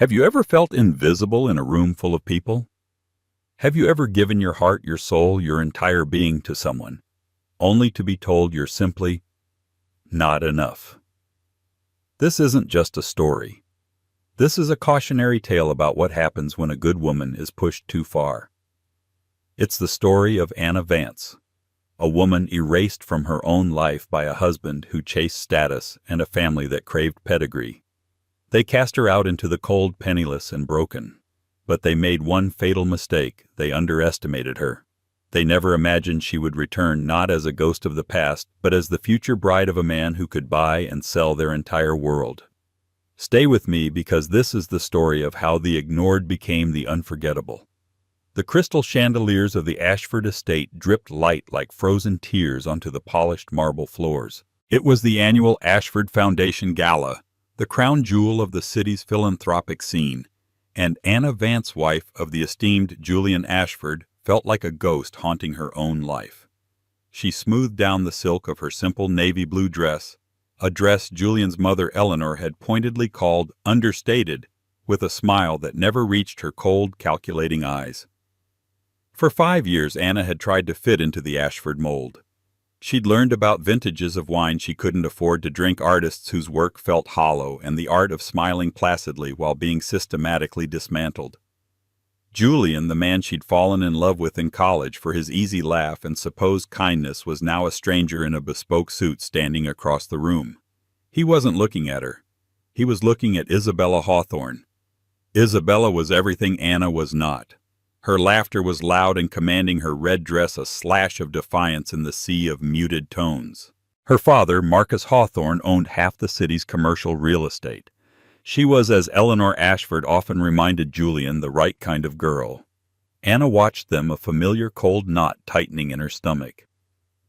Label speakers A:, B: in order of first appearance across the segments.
A: Have you ever felt invisible in a room full of people? Have you ever given your heart, your soul, your entire being to someone, only to be told you're simply not enough? This isn't just a story. This is a cautionary tale about what happens when a good woman is pushed too far. It's the story of Anna Vance, a woman erased from her own life by a husband who chased status and a family that craved pedigree. They cast her out into the cold, penniless, and broken. But they made one fatal mistake. They underestimated her. They never imagined she would return not as a ghost of the past, but as the future bride of a man who could buy and sell their entire world. Stay with me, because this is the story of how the ignored became the unforgettable. The crystal chandeliers of the Ashford estate dripped light like frozen tears onto the polished marble floors. It was the annual Ashford Foundation Gala, the crown jewel of the city's philanthropic scene, and Anna Vance, wife of the esteemed Julian Ashford, felt like a ghost haunting her own life. She smoothed down the silk of her simple navy blue dress, a dress Julian's mother Eleanor had pointedly called understated, with a smile that never reached her cold, calculating eyes. For 5 years Anna had tried to fit into the Ashford mold. She'd learned about vintages of wine she couldn't afford to drink, artists whose work felt hollow, and the art of smiling placidly while being systematically dismantled. Julian, the man she'd fallen in love with in college for his easy laugh and supposed kindness, was now a stranger in a bespoke suit standing across the room. He wasn't looking at her. He was looking at Isabella Hawthorne. Isabella was everything Anna was not. Her laughter was loud and commanding, her red dress a slash of defiance in the sea of muted tones. Her father, Marcus Hawthorne, owned half the city's commercial real estate. She was, as Eleanor Ashford often reminded Julian, the right kind of girl. Anna watched them, a familiar cold knot tightening in her stomach.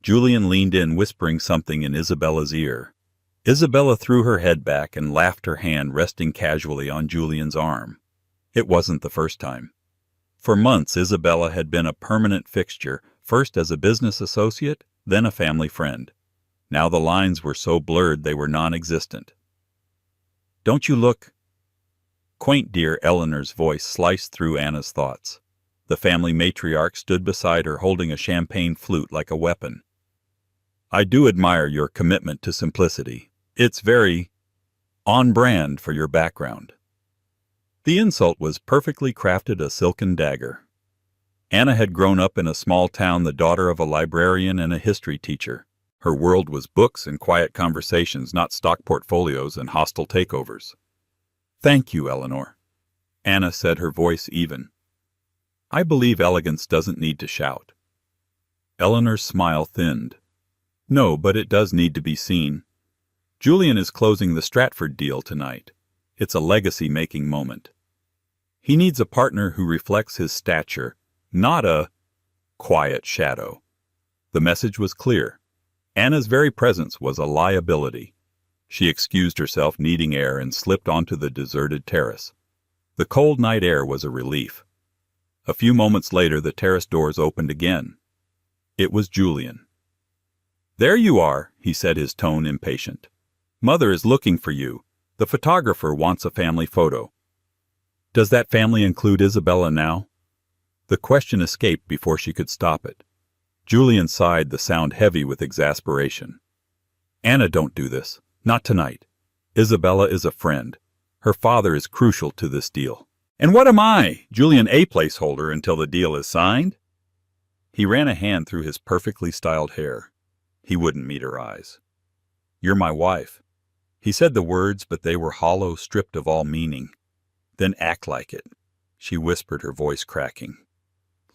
A: Julian leaned in, whispering something in Isabella's ear. Isabella threw her head back and laughed, her hand resting casually on Julian's arm. It wasn't the first time. For months, Isabella had been a permanent fixture, first as a business associate, then a family friend. Now the lines were so blurred they were non-existent. "Don't you look—" Quaint dear Eleanor's voice sliced through Anna's thoughts. The family matriarch stood beside her, holding a champagne flute like a weapon. "I do admire your commitment to simplicity. It's very on brand for your background." The insult was perfectly crafted, a silken dagger. Anna had grown up in a small town, the daughter of a librarian and a history teacher. Her world was books and quiet conversations, not stock portfolios and hostile takeovers. "Thank you, Eleanor," Anna said, her voice even. "I believe elegance doesn't need to shout." Eleanor's smile thinned. "No, but it does need to be seen. Julian is closing the Stratford deal tonight. It's a legacy-making moment. He needs a partner who reflects his stature, not a quiet shadow." The message was clear. Anna's very presence was a liability. She excused herself, needing air, and slipped onto the deserted terrace. The cold night air was a relief. A few moments later, the terrace doors opened again. It was Julian. "There you are," he said, his tone impatient. "Mother is looking for you. The photographer wants a family photo." "Does that family include Isabella now?" The question escaped before she could stop it. Julian sighed, the sound heavy with exasperation. "Anna, don't do this. Not tonight. Isabella is a friend. Her father is crucial to this deal." "And what am I? Julian, a placeholder until the deal is signed?" He ran a hand through his perfectly styled hair. He wouldn't meet her eyes. "You're my wife." He said the words, but they were hollow, stripped of all meaning. "Then act like it," she whispered, her voice cracking.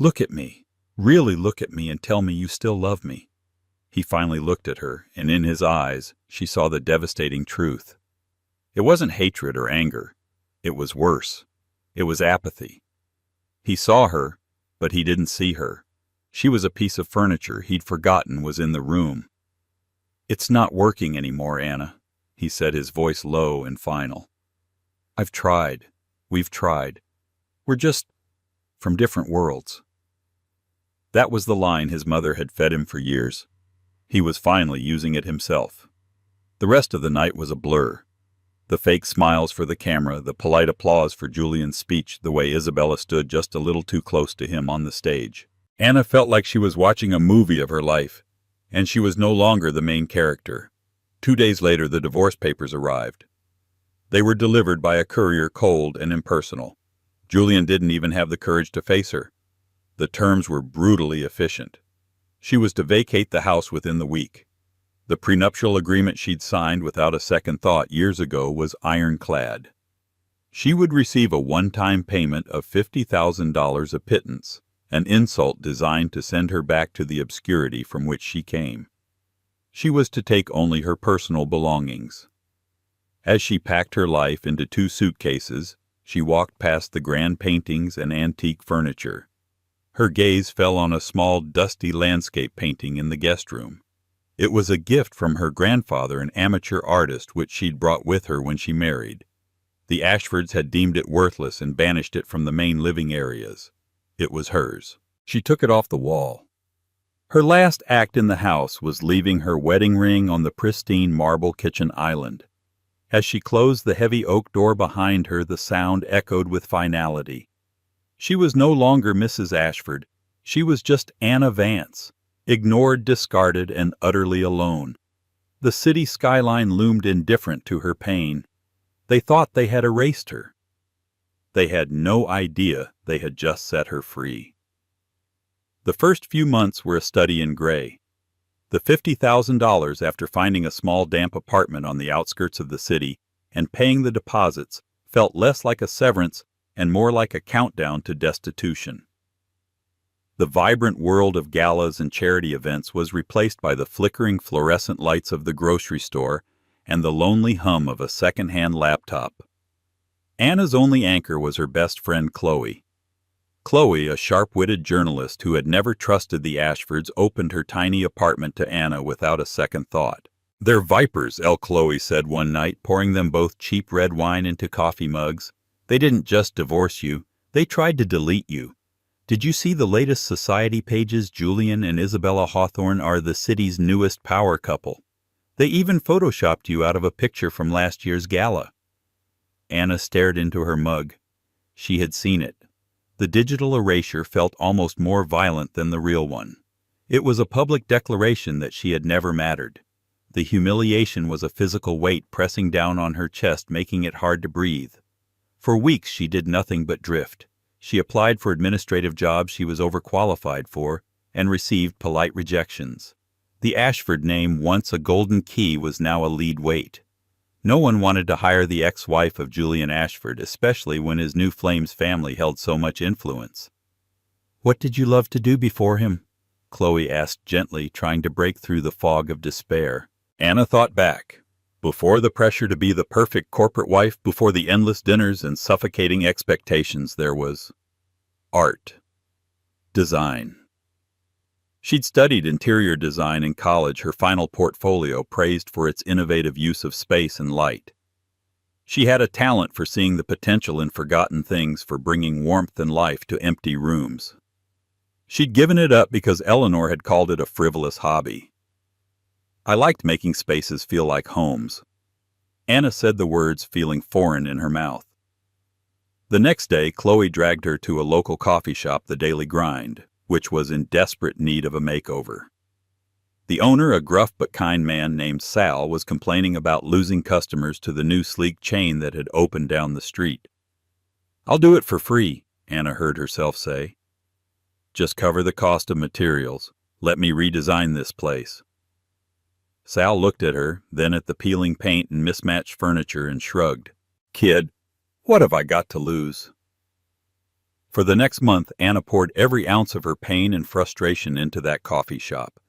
A: "Look at me. Really look at me and tell me you still love me." He finally looked at her, and in his eyes she saw the devastating truth. It wasn't hatred or anger. It was worse. It was apathy. He saw her, but he didn't see her. She was a piece of furniture he'd forgotten was in the room. "It's not working anymore, Anna," he said, his voice low and final. "I've tried. We've tried. We're just from different worlds." That was the line his mother had fed him for years. He was finally using it himself. The rest of the night was a blur. The fake smiles for the camera, the polite applause for Julian's speech, the way Isabella stood just a little too close to him on the stage. Anna felt like she was watching a movie of her life, and she was no longer the main character. 2 days later, the divorce papers arrived. They were delivered by a courier, cold and impersonal. Julian didn't even have the courage to face her. The terms were brutally efficient. She was to vacate the house within the week. The prenuptial agreement she'd signed without a second thought years ago was ironclad. She would receive a one-time payment of $50,000 a pittance, an insult designed to send her back to the obscurity from which she came. She was to take only her personal belongings. As she packed her life into 2 suitcases, she walked past the grand paintings and antique furniture. Her gaze fell on a small, dusty landscape painting in the guest room. It was a gift from her grandfather, an amateur artist, which she'd brought with her when she married. The Ashfords had deemed it worthless and banished it from the main living areas. It was hers. She took it off the wall. Her last act in the house was leaving her wedding ring on the pristine marble kitchen island. As she closed the heavy oak door behind her, the sound echoed with finality. She was no longer Mrs. Ashford. She was just Anna Vance, ignored, discarded, and utterly alone. The city skyline loomed indifferent to her pain. They thought they had erased her. They had no idea they had just set her free. The first few months were a study in gray. The $50,000 after finding a small damp apartment on the outskirts of the city and paying the deposits felt less like a severance and more like a countdown to destitution. The vibrant world of galas and charity events was replaced by the flickering fluorescent lights of the grocery store and the lonely hum of a second-hand laptop. Anna's only anchor was her best friend Chloe. Chloe, a sharp-witted journalist who had never trusted the Ashfords, opened her tiny apartment to Anna without a second thought. "They're vipers," Chloe said one night, pouring them both cheap red wine into coffee mugs. "They didn't just divorce you, they tried to delete you. Did you see the latest society pages? Julian and Isabella Hawthorne are the city's newest power couple. They even photoshopped you out of a picture from last year's gala." Anna stared into her mug. She had seen it. The digital erasure felt almost more violent than the real one. It was a public declaration that she had never mattered. The humiliation was a physical weight pressing down on her chest, making it hard to breathe. For weeks she did nothing but drift. She applied for administrative jobs she was overqualified for and received polite rejections. The Ashford name, once a golden key, was now a lead weight. No one wanted to hire the ex-wife of Julian Ashford, especially when his new Flames family held so much influence. "What did you love to do before him?" Chloe asked gently, trying to break through the fog of despair. Anna thought back. Before the pressure to be the perfect corporate wife, before the endless dinners and suffocating expectations, there was art. Design. She'd studied interior design in college, her final portfolio praised for its innovative use of space and light. She had a talent for seeing the potential in forgotten things, for bringing warmth and life to empty rooms. She'd given it up because Eleanor had called it a frivolous hobby. "I liked making spaces feel like homes." Anna said the words, feeling foreign in her mouth. The next day, Chloe dragged her to a local coffee shop, The Daily Grind, which was in desperate need of a makeover. The owner, a gruff but kind man named Sal, was complaining about losing customers to the new sleek chain that had opened down the street. "I'll do it for free," Anna heard herself say. "Just cover the cost of materials. Let me redesign this place." Sal looked at her, then at the peeling paint and mismatched furniture, and shrugged. "Kid, what have I got to lose?" For the next month, Anna poured every ounce of her pain and frustration into that coffee shop.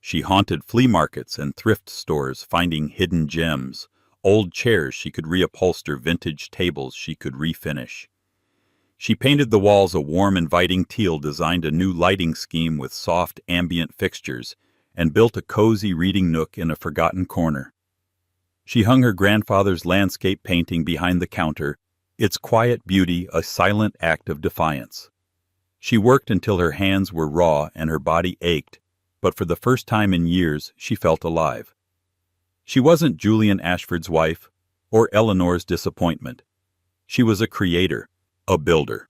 A: She haunted flea markets and thrift stores, finding hidden gems, old chairs she could reupholster, vintage tables she could refinish. She painted the walls a warm, inviting teal, designed a new lighting scheme with soft, ambient fixtures, and built a cozy reading nook in a forgotten corner. She hung her grandfather's landscape painting behind the counter, its quiet beauty a silent act of defiance. She worked until her hands were raw and her body ached, but for the first time in years she felt alive. She wasn't Julian Ashford's wife, or Eleanor's disappointment. She was a creator, a builder.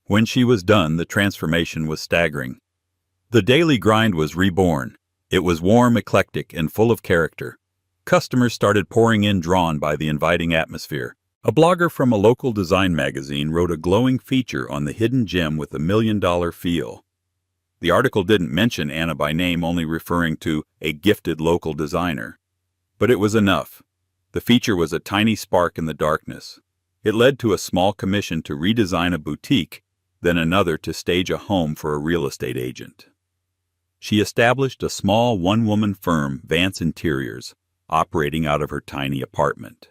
A: When she was done, the transformation was staggering. The daily grind was reborn. It was warm, eclectic, and full of character. Customers started pouring in, drawn by the inviting atmosphere. A blogger from a local design magazine wrote a glowing feature on the hidden gem with $1 million feel. The article didn't mention Anna by name, only referring to a gifted local designer. But it was enough. The feature was a tiny spark in the darkness. It led to a small commission to redesign a boutique, then another to stage a home for a real estate agent. She established a small one-woman firm, Vance Interiors, operating out of her tiny apartment.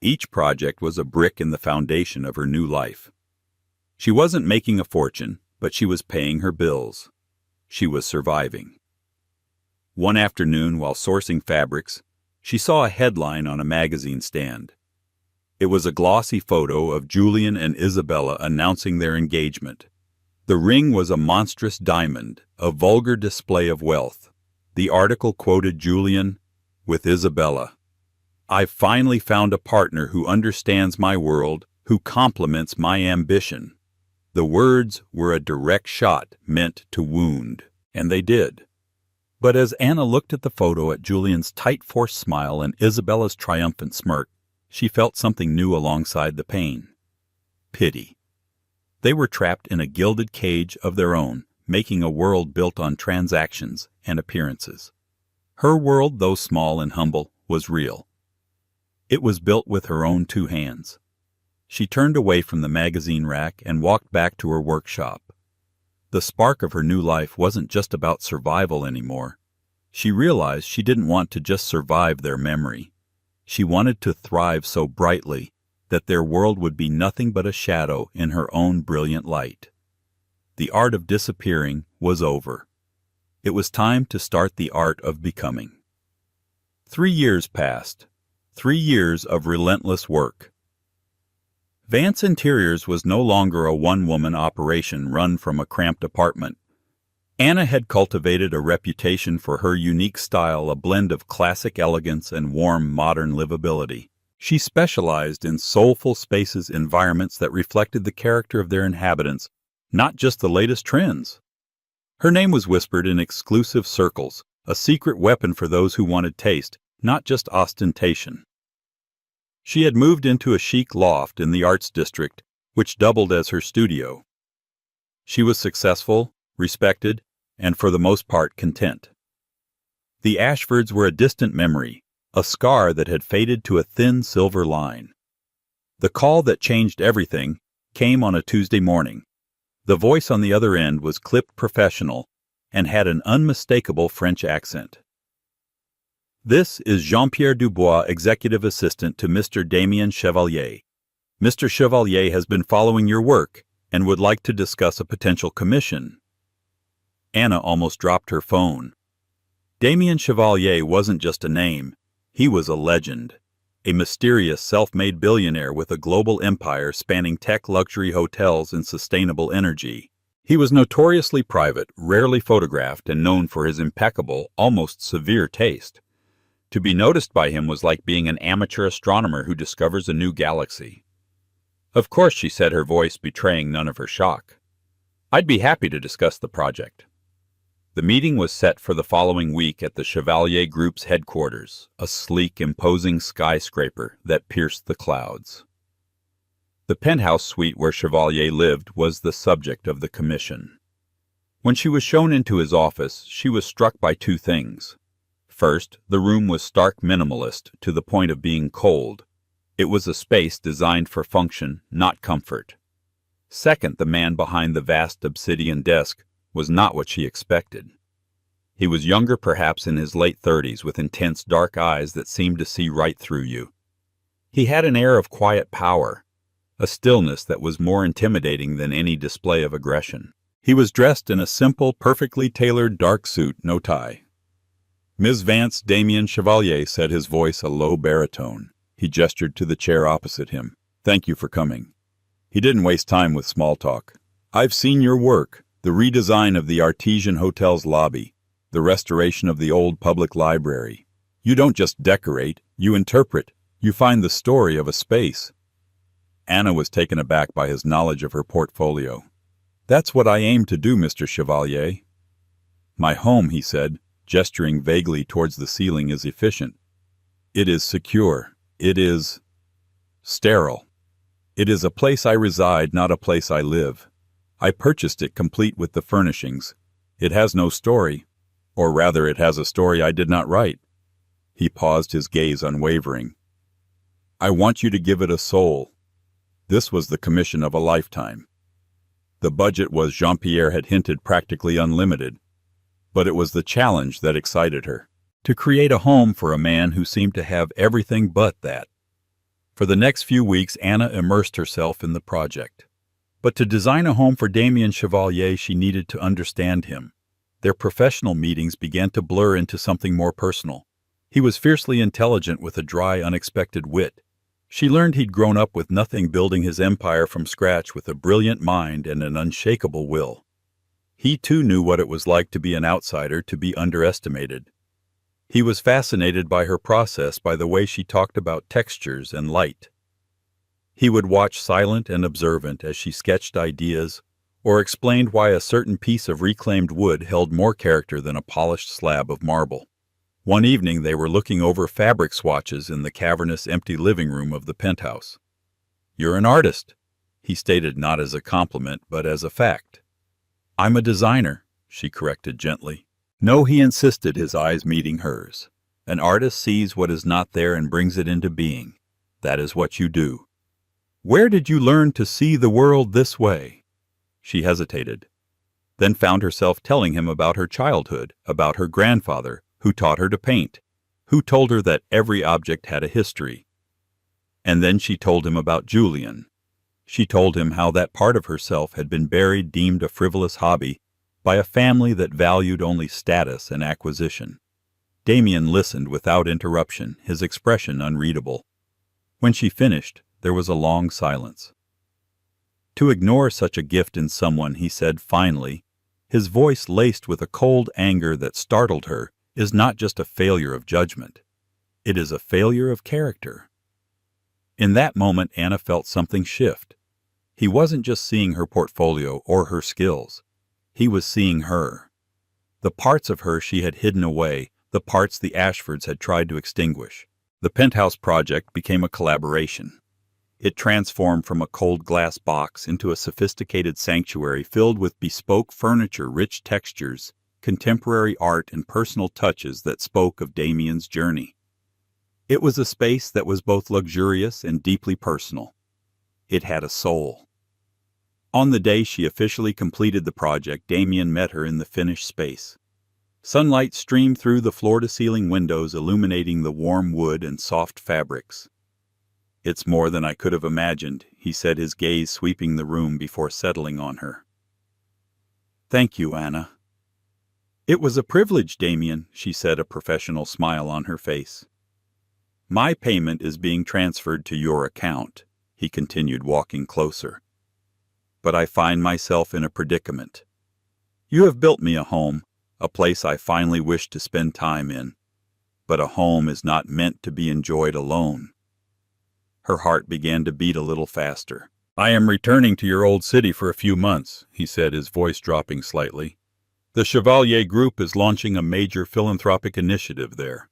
A: Each project was a brick in the foundation of her new life. She wasn't making a fortune, but she was paying her bills. She was surviving. One afternoon, while sourcing fabrics, she saw a headline on a magazine stand. It was a glossy photo of Julian and Isabella announcing their engagement. The ring was a monstrous diamond, a vulgar display of wealth. The article quoted Julian, with Isabella, "I've finally found a partner who understands my world, who complements my ambition." The words were a direct shot meant to wound, and they did. But as Anna looked at the photo, at Julian's tight, forced smile and Isabella's triumphant smirk, she felt something new alongside the pain. Pity. They were trapped in a gilded cage of their own, making a world built on transactions and appearances. Her world, though small and humble, was real. It was built with her own two hands. She turned away from the magazine rack and walked back to her workshop. The spark of her new life wasn't just about survival anymore. She realized she didn't want to just survive their memory. She wanted to thrive so brightly that their world would be nothing but a shadow in her own brilliant light. The art of disappearing was over. It was time to start the art of becoming. 3 years passed. 3 years of relentless work. Vance Interiors was no longer a one-woman operation run from a cramped apartment. Anna had cultivated a reputation for her unique style, a blend of classic elegance and warm, modern livability. She specialized in soulful spaces, environments that reflected the character of their inhabitants, not just the latest trends. Her name was whispered in exclusive circles, a secret weapon for those who wanted taste, not just ostentation. She had moved into a chic loft in the Arts District, which doubled as her studio. She was successful, respected, and for the most part content. The Ashfords were a distant memory, a scar that had faded to a thin silver line. The call that changed everything came on a Tuesday morning. The voice on the other end was clipped professional and had an unmistakable French accent. "This is Jean-Pierre Dubois, executive assistant to Mr. Damien Chevalier. Mr. Chevalier has been following your work and would like to discuss a potential commission." Anna almost dropped her phone. Damien Chevalier wasn't just a name. He was a legend. A mysterious self-made billionaire with a global empire spanning tech, luxury hotels, and sustainable energy. He was notoriously private, rarely photographed, and known for his impeccable, almost severe taste. To be noticed by him was like being an amateur astronomer who discovers a new galaxy. "Of course," she said, her voice betraying none of her shock. "I'd be happy to discuss the project." The meeting was set for the following week at the Chevalier Group's headquarters, a sleek, imposing skyscraper that pierced the clouds. The penthouse suite where Chevalier lived was the subject of the commission. When she was shown into his office, she was struck by two things. First, the room was stark minimalist to the point of being cold. It was a space designed for function, not comfort. Second, the man behind the vast obsidian desk was not what she expected. He was younger, perhaps in his late 30s, with intense dark eyes that seemed to see right through you. He had an air of quiet power, a stillness that was more intimidating than any display of aggression. He was dressed in a simple, perfectly tailored dark suit, no tie. "Ms. Vance, Damien Chevalier," said his voice a low baritone. He gestured to the chair opposite him. "Thank you for coming." He didn't waste time with small talk. "I've seen your work. The redesign of the Artesian Hotel's lobby, the restoration of the old public library. You don't just decorate, you interpret, You find the story of a space. Anna was taken aback by his knowledge of her portfolio. That's what I aim to do, Mr. Chevalier. My home, he said, gesturing vaguely towards the ceiling, is efficient. It is secure. It is sterile. It is a place I reside, not a place I live. I purchased it complete with the furnishings. It has no story, or rather it has a story I did not write. He paused, his gaze unwavering. I want you to give it a soul. This was the commission of a lifetime. The budget was, Jean-Pierre had hinted, practically unlimited. But it was the challenge that excited her. To create a home for a man who seemed to have everything but that. For the next few weeks, Anna immersed herself in the project. But to design a home for Damien Chevalier, she needed to understand him. Their professional meetings began to blur into something more personal. He was fiercely intelligent with a dry, unexpected wit. She learned he'd grown up with nothing, building his empire from scratch with a brilliant mind and an unshakable will. He too knew what it was like to be an outsider, to be underestimated. He was fascinated by her process, by the way she talked about textures and light. He would watch silent and observant as she sketched ideas or explained why a certain piece of reclaimed wood held more character than a polished slab of marble. One evening they were looking over fabric swatches in the cavernous, empty living room of the penthouse. "You're an artist," he stated, not as a compliment but as a fact. "I'm a designer," she corrected gently. "No," he insisted, his eyes meeting hers. "An artist sees what is not there and brings it into being. That is what you do." "Where did you learn to see the world this way?" She hesitated, then found herself telling him about her childhood, about her grandfather, who taught her to paint, who told her that every object had a history. And then she told him about Julian. She told him how that part of herself had been buried, deemed a frivolous hobby, by a family that valued only status and acquisition. Damien listened without interruption, his expression unreadable. When she finished, there was a long silence. "To ignore such a gift in someone," he said finally, his voice laced with a cold anger that startled her, "is not just a failure of judgment. It is a failure of character." In that moment, Anna felt something shift. He wasn't just seeing her portfolio or her skills. He was seeing her. The parts of her she had hidden away, the parts the Ashfords had tried to extinguish. The penthouse project became a collaboration. It transformed from a cold glass box into a sophisticated sanctuary filled with bespoke furniture, rich textures, contemporary art, and personal touches that spoke of Damien's journey. It was a space that was both luxurious and deeply personal. It had a soul. On the day she officially completed the project, Damien met her in the finished space. Sunlight streamed through the floor-to-ceiling windows, illuminating the warm wood and soft fabrics. "It's more than I could have imagined," he said, his gaze sweeping the room before settling on her. "Thank you, Anna." "It was a privilege, Damien," she said, a professional smile on her face. "My payment is being transferred to your account," he continued, walking closer. "But I find myself in a predicament. You have built me a home, a place I finally wish to spend time in. But a home is not meant to be enjoyed alone." Her heart began to beat a little faster. "I am returning to your old city for a few months," he said, his voice dropping slightly. "The Chevalier Group is launching a major philanthropic initiative there.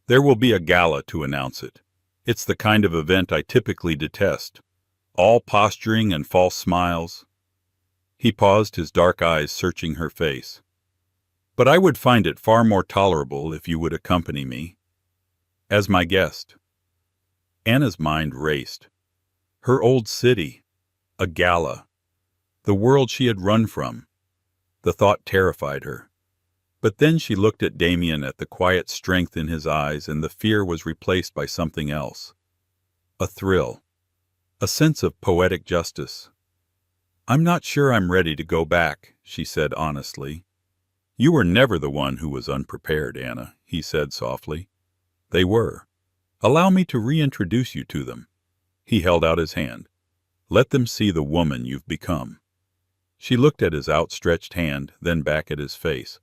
A: There will be a gala to announce it. It's the kind of event I typically detest. All posturing and false smiles." He paused, his dark eyes searching her face. "But I would find it far more tolerable if you would accompany me. As my guest." Anna's mind raced. Her old city. A gala. The world she had run from. The thought terrified her. But then she looked at Damien, at the quiet strength in his eyes, and the fear was replaced by something else. A thrill. A sense of poetic justice. "I'm not sure I'm ready to go back," she said honestly. "You were never the one who was unprepared, Anna," he said softly. "They were. Allow me to reintroduce you to them." He held out his hand. "Let them see the woman you've become." She looked at his outstretched hand, then back at his face.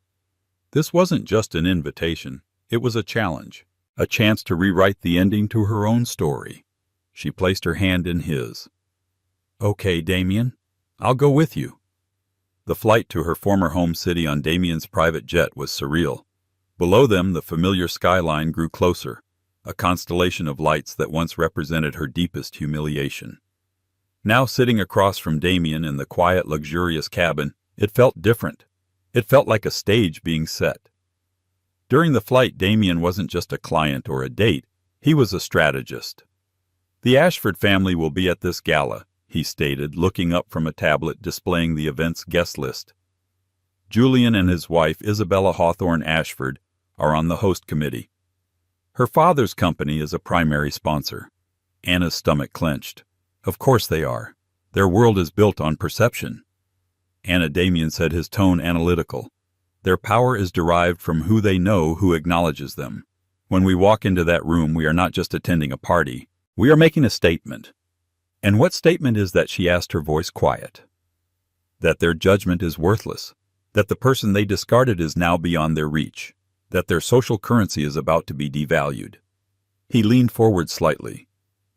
A: This wasn't just an invitation. It was a challenge. a chance to rewrite the ending to her own story. She placed her hand in his. "Okay, Damien, I'll go with you." The flight to her former home city on Damien's private jet was surreal. Below them, the familiar skyline grew closer, a constellation of lights that once represented her deepest humiliation. Now sitting across from Damien in the quiet, luxurious cabin, it felt different. It felt like a stage being set. During the flight, Damien wasn't just a client or a date, he was a strategist. "The Ashford family will be at this gala," he stated, looking up from a tablet displaying the event's guest list. Julian and his wife, Isabella Hawthorne Ashford, are on the host committee. Her father's company is a primary sponsor. Anna's stomach clenched. Of course they are. Their world is built on perception. Anna, Damien said, his tone analytical. Their power is derived from who they know, who acknowledges them. When we walk into that room, we are not just attending a party. We are making a statement. "And what statement is that?" she asked, her voice quiet. That their judgment is worthless. That the person they discarded is now beyond their reach. That their social currency is about to be devalued. He leaned forward slightly.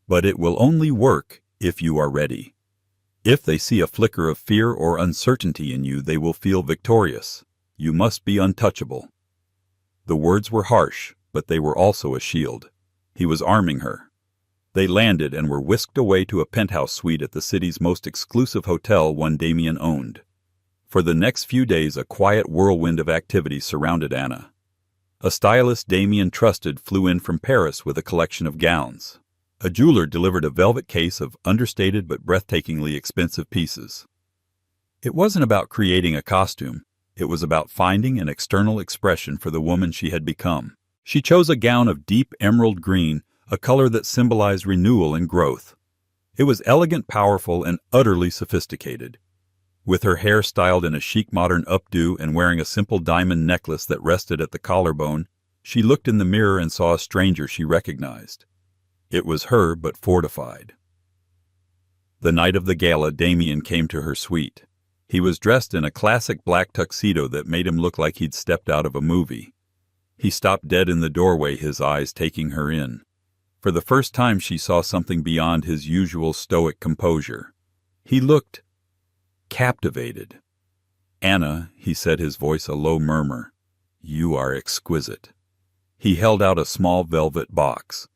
A: "But it will only work if you are ready. If they see a flicker of fear or uncertainty in you, they will feel victorious. You must be untouchable." The words were harsh, but they were also a shield. He was arming her. They landed and were whisked away to a penthouse suite at the city's most exclusive hotel, one Damien owned. For the next few days, a quiet whirlwind of activity surrounded Anna. A stylist Damien trusted flew in from Paris with a collection of gowns. A jeweler delivered a velvet case of understated but breathtakingly expensive pieces. It wasn't about creating a costume. It was about finding an external expression for the woman she had become. She chose a gown of deep emerald green, a color that symbolized renewal and growth. It was elegant, powerful, and utterly sophisticated. With her hair styled in a chic modern updo and wearing a simple diamond necklace that rested at the collarbone, she looked in the mirror and saw a stranger she recognized. It was her, but fortified. The night of the gala, Damien came to her suite. He was dressed in a classic black tuxedo that made him look like he'd stepped out of a movie. He stopped dead in the doorway, his eyes taking her in. For the first time, she saw something beyond his usual stoic composure. He looked captivated. "Anna," he said, his voice a low murmur, "you are exquisite." He held out a small velvet box.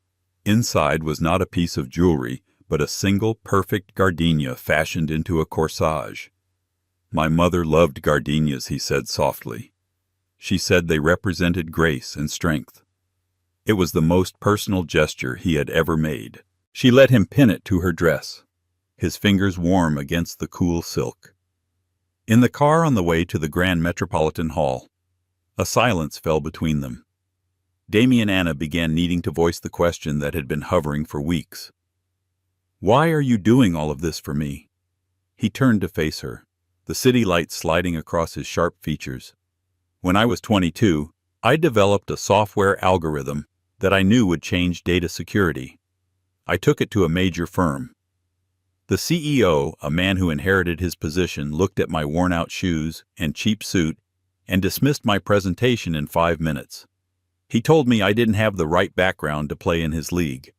A: Inside was not a piece of jewelry, but a single perfect gardenia fashioned into a corsage. "My mother loved gardenias," he said softly. She said they represented grace and strength. It was the most personal gesture he had ever made. She let him pin it to her dress, his fingers warm against the cool silk. In the car on the way to the Grand Metropolitan Hall, a silence fell between them. Damien and Anna began needing to voice the question that had been hovering for weeks. "Why are you doing all of this for me?" He turned to face her, the city lights sliding across his sharp features. "When I was 22, I developed a software algorithm that I knew would change data security. I took it to a major firm. The CEO, a man who inherited his position, looked at my worn-out shoes and cheap suit and dismissed my presentation in 5 minutes. He told me I didn't have the right background to play in his league.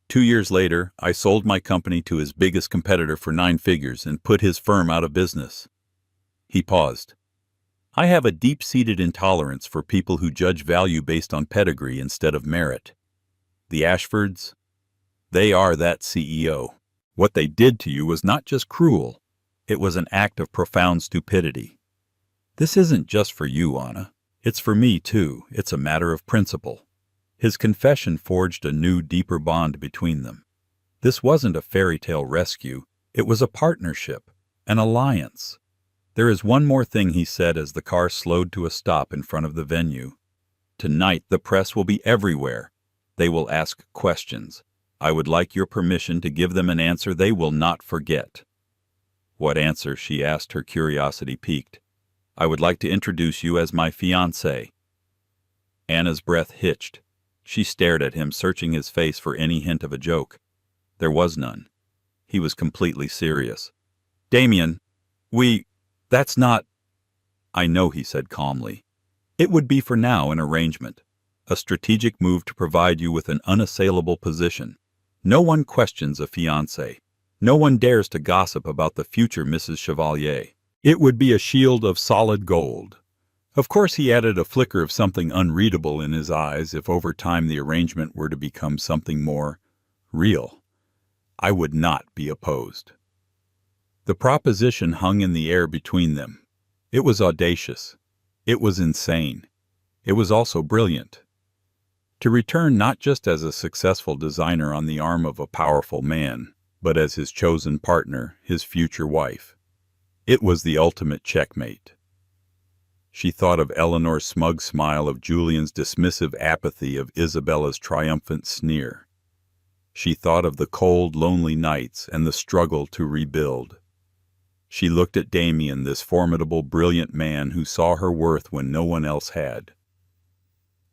A: 2 years later, I sold my company to his biggest competitor for 9 figures and put his firm out of business." He paused. "I have a deep-seated intolerance for people who judge value based on pedigree instead of merit. The Ashfords, they are that CEO. What they did to you was not just cruel. It was an act of profound stupidity. This isn't just for you, Anna. It's for me, too. It's a matter of principle." His confession forged a new, deeper bond between them. This wasn't a fairy tale rescue. It was a partnership, an alliance. "There is one more thing," he said as the car slowed to a stop in front of the venue. "Tonight the press will be everywhere. They will ask questions. I would like your permission to give them an answer they will not forget." "What answer?" she asked, her curiosity piqued. "I would like to introduce you as my fiancé." Anna's breath hitched. She stared at him, searching his face for any hint of a joke. There was none. He was completely serious. "Damien, that's not—" "I know," he said calmly. "It would be for now an arrangement. a strategic move to provide you with an unassailable position. No one questions a fiancé. No one dares to gossip about the future Mrs. Chevalier. It would be a shield of solid gold. Of course, he added a flicker of something unreadable in his eyes if over time the arrangement were to become something more real. I would not be opposed. The proposition hung in the air between them. It was audacious. It was insane. It was also brilliant. To return not just as a successful designer on the arm of a powerful man, but as his chosen partner, his future wife. It was the ultimate checkmate. She thought of Eleanor's smug smile, of Julian's dismissive apathy, of Isabella's triumphant sneer. She thought of the cold, lonely nights and the struggle to rebuild. She looked at Damien, this formidable, brilliant man who saw her worth when no one else had.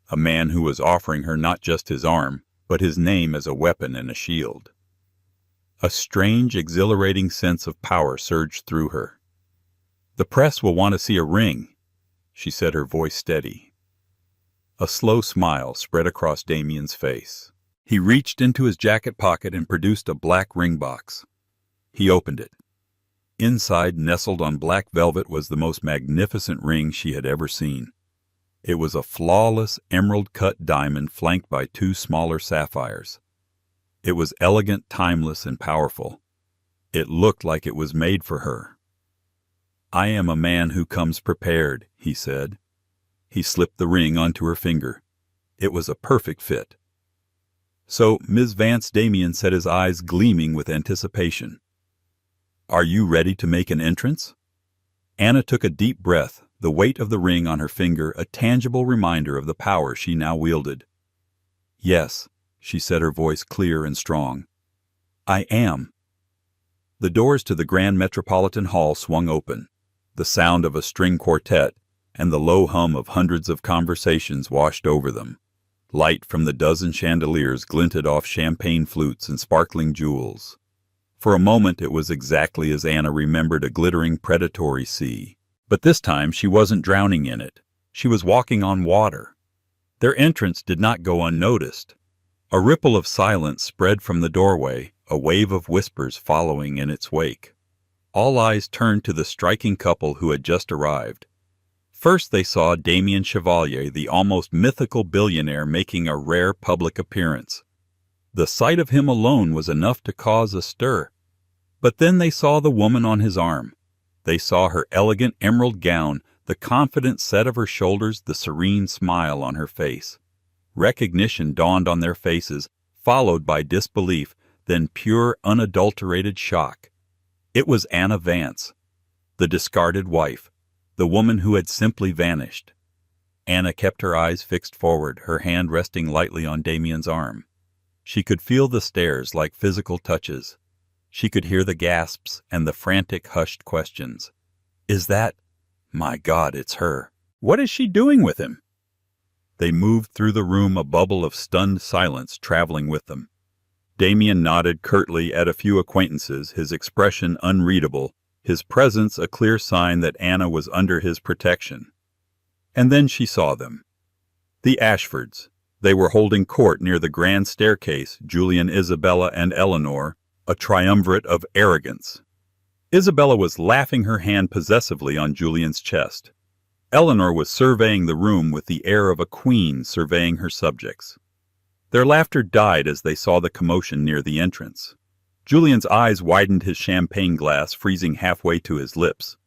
A: A man who was offering her not just his arm, but his name as a weapon and a shield. A strange, exhilarating sense of power surged through her. "The press will want to see a ring," she said, her voice steady. A slow smile spread across Damien's face. He reached into his jacket pocket and produced a black ring box. He opened it. Inside, nestled on black velvet, was the most magnificent ring she had ever seen. It was a flawless emerald-cut diamond flanked by 2 smaller sapphires. It was elegant, timeless, and powerful. It looked like it was made for her. "I am a man who comes prepared," he said. He slipped the ring onto her finger. It was a perfect fit. "So, Ms. Vance," Damien said, his eyes gleaming with anticipation. "Are you ready to make an entrance?" Anna took a deep breath, the weight of the ring on her finger a tangible reminder of the power she now wielded. "Yes," she said, her voice clear and strong. "I am." The doors to the Grand Metropolitan Hall swung open. The sound of a string quartet and the low hum of hundreds of conversations washed over them. Light from the dozen chandeliers glinted off champagne flutes and sparkling jewels. For a moment it was exactly as Anna remembered a glittering predatory sea. But this time she wasn't drowning in it. She was walking on water. Their entrance did not go unnoticed. A ripple of silence spread from the doorway, a wave of whispers following in its wake. All eyes turned to the striking couple who had just arrived. First they saw Damien Chevalier, the almost mythical billionaire, making a rare public appearance. The sight of him alone was enough to cause a stir. But then they saw the woman on his arm. They saw her elegant emerald gown, the confident set of her shoulders, the serene smile on her face. Recognition dawned on their faces, followed by disbelief, then pure, unadulterated shock. It was Anna Vance, the discarded wife, the woman who had simply vanished. Anna kept her eyes fixed forward, her hand resting lightly on Damien's arm. She could feel the stares like physical touches. She could hear the gasps and the frantic, hushed questions. "Is that? My God, it's her. What is she doing with him?" They moved through the room, a bubble of stunned silence traveling with them. Damien nodded curtly at a few acquaintances, his expression unreadable, his presence a clear sign that Anna was under his protection. And then she saw them. The Ashfords. They were holding court near the grand staircase, Julian, Isabella, and Eleanor, a triumvirate of arrogance. Isabella was laughing her hand possessively on Julian's chest. Eleanor was surveying the room with the air of a queen surveying her subjects. Their laughter died as they saw the commotion near the entrance. Julian's eyes widened, his champagne glass freezing halfway to his lips.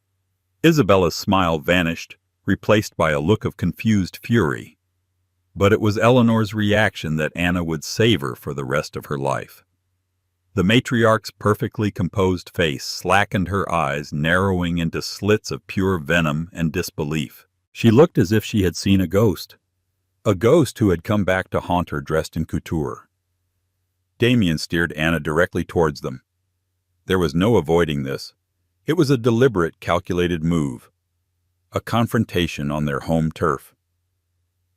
A: Isabella's smile vanished, replaced by a look of confused fury. But it was Eleanor's reaction that Anna would savor for the rest of her life. The matriarch's perfectly composed face slackened, her eyes narrowing into slits of pure venom and disbelief. She looked as if she had seen a ghost who had come back to haunt her dressed in couture. Damien steered Anna directly towards them. There was no avoiding this. It was a deliberate, calculated move, a confrontation on their home turf.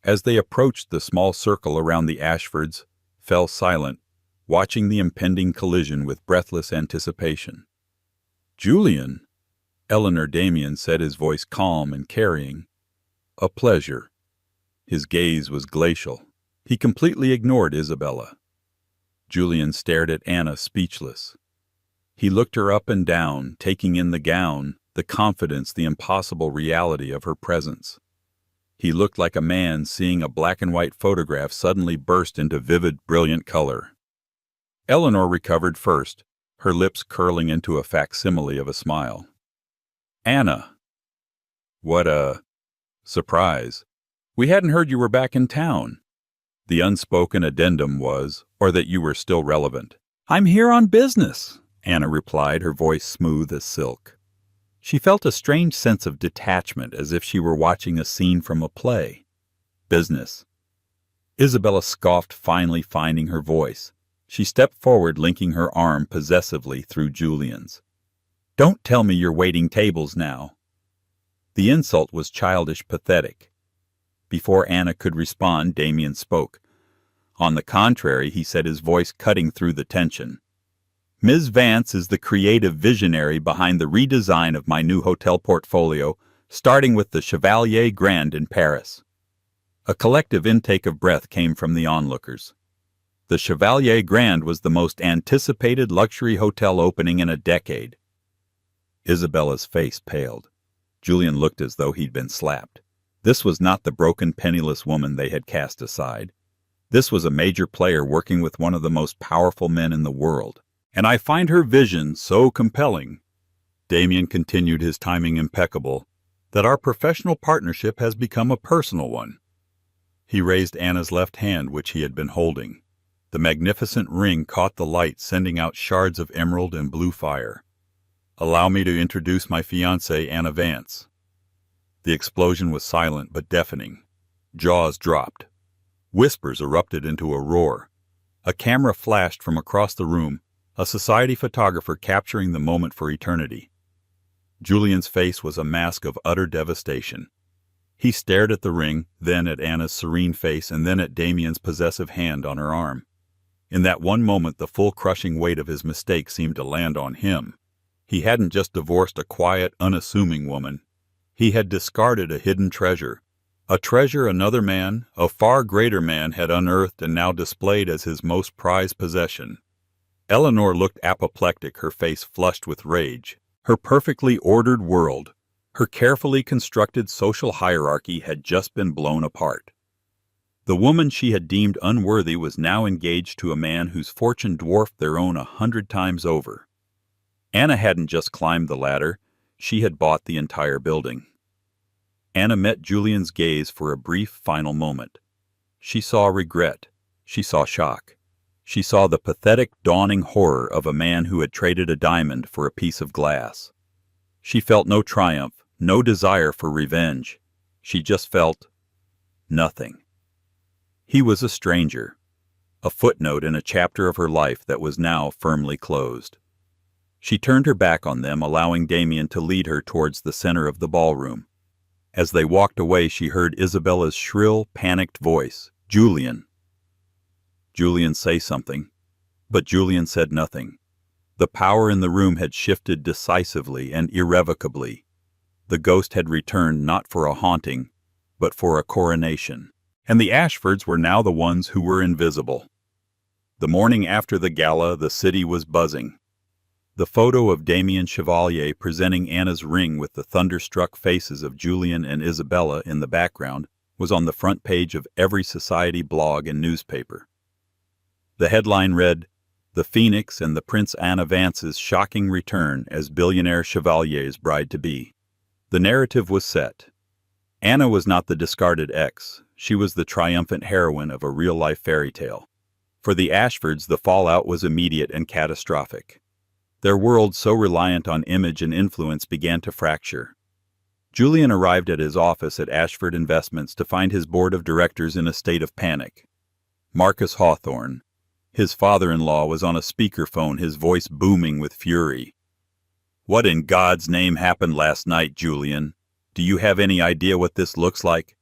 A: As they approached, the small circle around the Ashfords fell silent, watching the impending collision with breathless anticipation. "Julian," Eleanor, Damien said, his voice calm and carrying. "A pleasure." His gaze was glacial. He completely ignored Isabella. Julian stared at Anna, speechless. He looked her up and down, taking in the gown, the confidence, the impossible reality of her presence. He looked like a man seeing a black-and-white photograph suddenly burst into vivid, brilliant color. Eleanor recovered first, her lips curling into a facsimile of a smile. "Anna." "What a surprise. We hadn't heard you were back in town." The unspoken addendum was, or that you were still relevant. "I'm here on business," Anna replied, her voice smooth as silk. She felt a strange sense of detachment, as if she were watching a scene from a play. "Business." Isabella scoffed, finally finding her voice. She stepped forward, linking her arm possessively through Julian's. "Don't tell me you're waiting tables now." The insult was childish, pathetic. Before Anna could respond, Damien spoke. "On the contrary," he said, his voice cutting through the tension. "Ms. Vance is the creative visionary behind the redesign of my new hotel portfolio, starting with the Chevalier Grand in Paris." A collective intake of breath came from the onlookers. The Chevalier Grand was the most anticipated luxury hotel opening in a decade. Isabella's face paled. Julian looked as though he'd been slapped. This was not the broken, penniless woman they had cast aside. This was a major player working with one of the most powerful men in the world. "And I find her vision so compelling," Damien continued, his timing impeccable, "that our professional partnership has become a personal one." He raised Anna's left hand, which he had been holding. The magnificent ring caught the light, sending out shards of emerald and blue fire. "Allow me to introduce my fiancée, Anna Vance." The explosion was silent but deafening. Jaws dropped. Whispers erupted into a roar. A camera flashed from across the room, a society photographer capturing the moment for eternity. Julian's face was a mask of utter devastation. He stared at the ring, then at Anna's serene face, and then at Damien's possessive hand on her arm. In that one moment, the full crushing weight of his mistake seemed to land on him. He hadn't just divorced a quiet, unassuming woman. He had discarded a hidden treasure. A treasure another man, a far greater man, had unearthed and now displayed as his most prized possession. Eleanor looked apoplectic, her face flushed with rage. Her perfectly ordered world, her carefully constructed social hierarchy had just been blown apart. The woman she had deemed unworthy was now engaged to a man whose fortune dwarfed their own 100 times over. Anna hadn't just climbed the ladder, she had bought the entire building. Anna met Julian's gaze for a brief final moment. She saw regret. She saw shock. She saw the pathetic, dawning horror of a man who had traded a diamond for a piece of glass. She felt no triumph, no desire for revenge. She just felt nothing. He was a stranger, a footnote in a chapter of her life that was now firmly closed. She turned her back on them, allowing Damien to lead her towards the center of the ballroom. As they walked away, she heard Isabella's shrill, panicked voice, "Julian." Julian say something, but Julian said nothing. The power in the room had shifted decisively and irrevocably. The ghost had returned not for a haunting, but for a coronation. And the Ashfords were now the ones who were invisible. The morning after the gala, the city was buzzing. The photo of Damien Chevalier presenting Anna's ring with the thunderstruck faces of Julian and Isabella in the background was on the front page of every society blog and newspaper. The headline read, "The Phoenix and the Prince Anna Vance's shocking return as Billionaire Chevalier's bride-to-be." The narrative was set. Anna was not the discarded ex. She was the triumphant heroine of a real-life fairy tale. For the Ashfords, the fallout was immediate and catastrophic. Their world, so reliant on image and influence, began to fracture. Julian arrived at his office at Ashford Investments to find his board of directors in a state of panic. Marcus Hawthorne, his father-in-law, was on a speakerphone, his voice booming with fury. "What in God's name happened last night, Julian? Do you have any idea what this looks like?"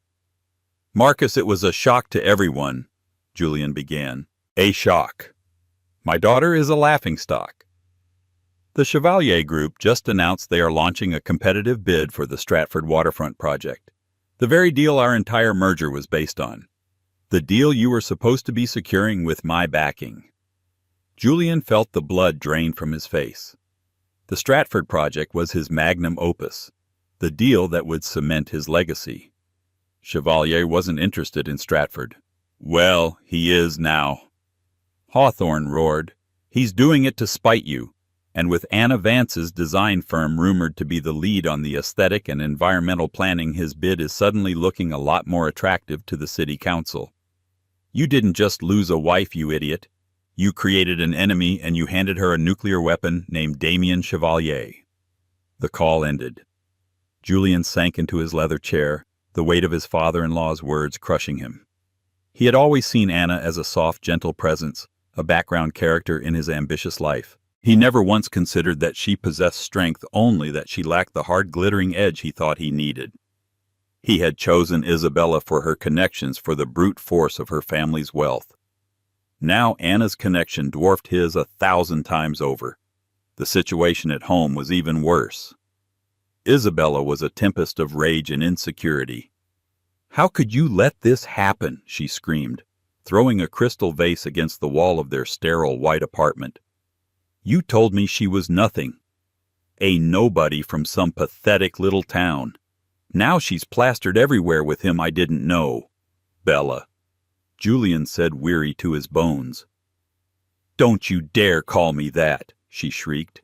A: "Marcus, it was a shock to everyone," Julian began. "A shock. My daughter is a laughingstock. The Chevalier Group just announced they are launching a competitive bid for the Stratford waterfront project, the very deal our entire merger was based on. The deal you were supposed to be securing with my backing. Julian felt the blood drain from his face. The Stratford project was his magnum opus, the deal that would cement his legacy. Chevalier wasn't interested in Stratford. Well, he is now. Hawthorne roared. He's doing it to spite you. And with Anna Vance's design firm rumored to be the lead on the aesthetic and environmental planning, his bid is suddenly looking a lot more attractive to the city council. You didn't just lose a wife, you idiot. You created an enemy and you handed her a nuclear weapon named Damien Chevalier. The call ended. Julian sank into his leather chair, the weight of his father-in-law's words crushing him. He had always seen Anna as a soft, gentle presence, a background character in his ambitious life. He never once considered that she possessed strength, only that she lacked the hard, glittering edge he thought he needed. He had chosen Isabella for her connections, for the brute force of her family's wealth. Now Anna's connection dwarfed his 1,000 times over. The situation at home was even worse. Isabella was a tempest of rage and insecurity. "How could you let this happen?" she screamed, throwing a crystal vase against the wall of their sterile white apartment. "You told me she was nothing. A nobody from some pathetic little town. Now she's plastered everywhere with him I didn't know. Bella," Julian said, weary to his bones. "Don't you dare call me that," she shrieked.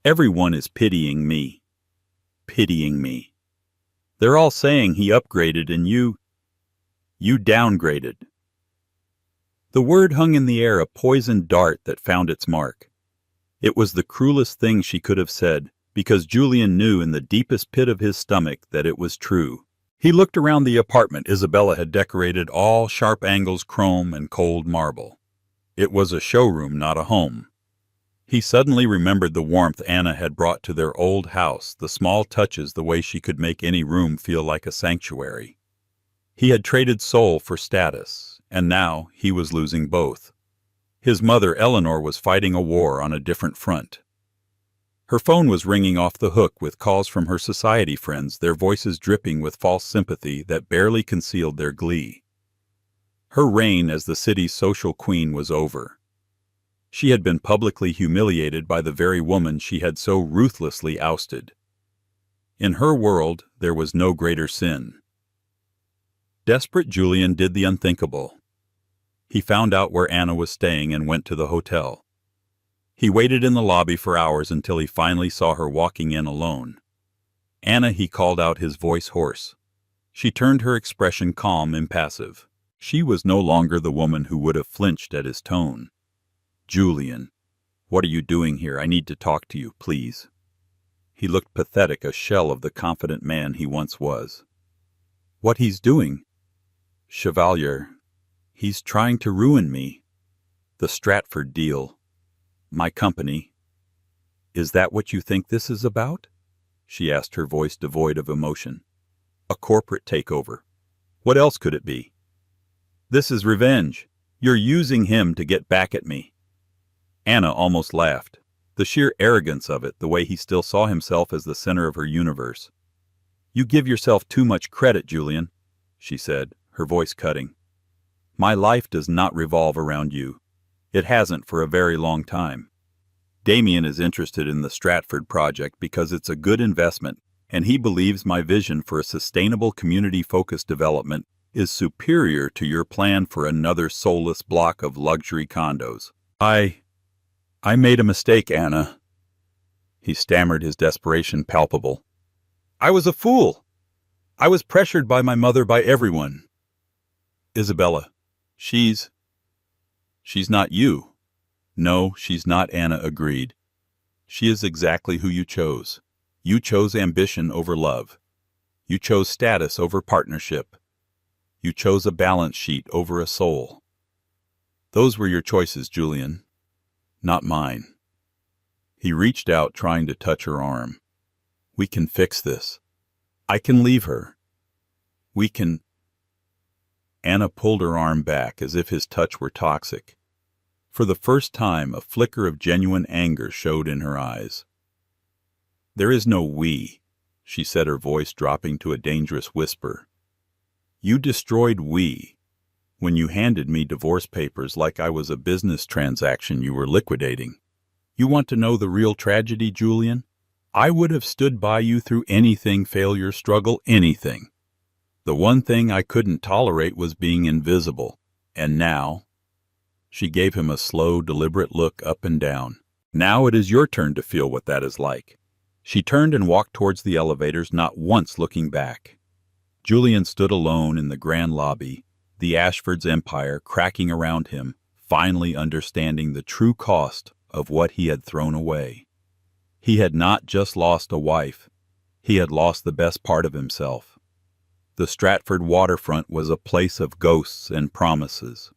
A: "Everyone is pitying me. Pitying me. They're all saying he upgraded and you downgraded." The word hung in the air, a poisoned dart that found its mark. It was the cruelest thing she could have said, because Julian knew in the deepest pit of his stomach that it was true. He looked around the apartment Isabella had decorated, all sharp angles, chrome, and cold marble. It was a showroom, not a home. He suddenly remembered the warmth Anna had brought to their old house, the small touches, the way she could make any room feel like a sanctuary. He had traded soul for status, and now he was losing both. His mother, Eleanor, was fighting a war on a different front. Her phone was ringing off the hook with calls from her society friends, their voices dripping with false sympathy that barely concealed their glee. Her reign as the city's social queen was over. She had been publicly humiliated by the very woman she had so ruthlessly ousted. In her world, there was no greater sin. Desperate, Julian did the unthinkable. He found out where Anna was staying and went to the hotel. He waited in the lobby for hours until he finally saw her walking in alone. "Anna," he called out, his voice hoarse. She turned, her expression calm, impassive. She was no longer the woman who would have flinched at his tone. "Julian, what are you doing here? I need to talk to you, please." He looked pathetic, a shell of the confident man he once was. "What he's doing? Chevalier, he's trying to ruin me. The Stratford deal. My company. Is that what you think this is about?" she asked, her voice devoid of emotion. "A corporate takeover. What else could it be? This is revenge. You're using him to get back at me." Anna almost laughed. The sheer arrogance of it, the way he still saw himself as the center of her universe. "You give yourself too much credit, Julian," she said, her voice cutting. "My life does not revolve around you. It hasn't for a very long time. Damien is interested in the Stratford project because it's a good investment, and he believes my vision for a sustainable community-focused development is superior to your plan for another soulless block of luxury condos. I made a mistake, Anna." He stammered, his desperation palpable. "I was a fool. I was pressured by my mother, by everyone. Isabella, she's not you." "No, she's not," Anna agreed. "She is exactly who you chose. You chose ambition over love. You chose status over partnership. You chose a balance sheet over a soul. Those were your choices, Julian, not mine." He reached out, trying to touch her arm. "We can fix this. I can leave her. We can—" Anna pulled her arm back as if his touch were toxic. For the first time, a flicker of genuine anger showed in her eyes. "There is no we," she said, her voice dropping to a dangerous whisper. "You destroyed we. when you handed me divorce papers like I was a business transaction you were liquidating. You want to know the real tragedy, Julian? I would have stood by you through anything, failure, struggle, anything. The one thing I couldn't tolerate was being invisible. And now, she gave him a slow, deliberate look up and down. Now it is your turn to feel what that is like. She turned and walked towards the elevators, not once looking back. Julian stood alone in the grand lobby, the Ashford's empire cracking around him, finally understanding the true cost of what he had thrown away. He had not just lost a wife, he had lost the best part of himself. The Stratford waterfront was a place of ghosts and promises.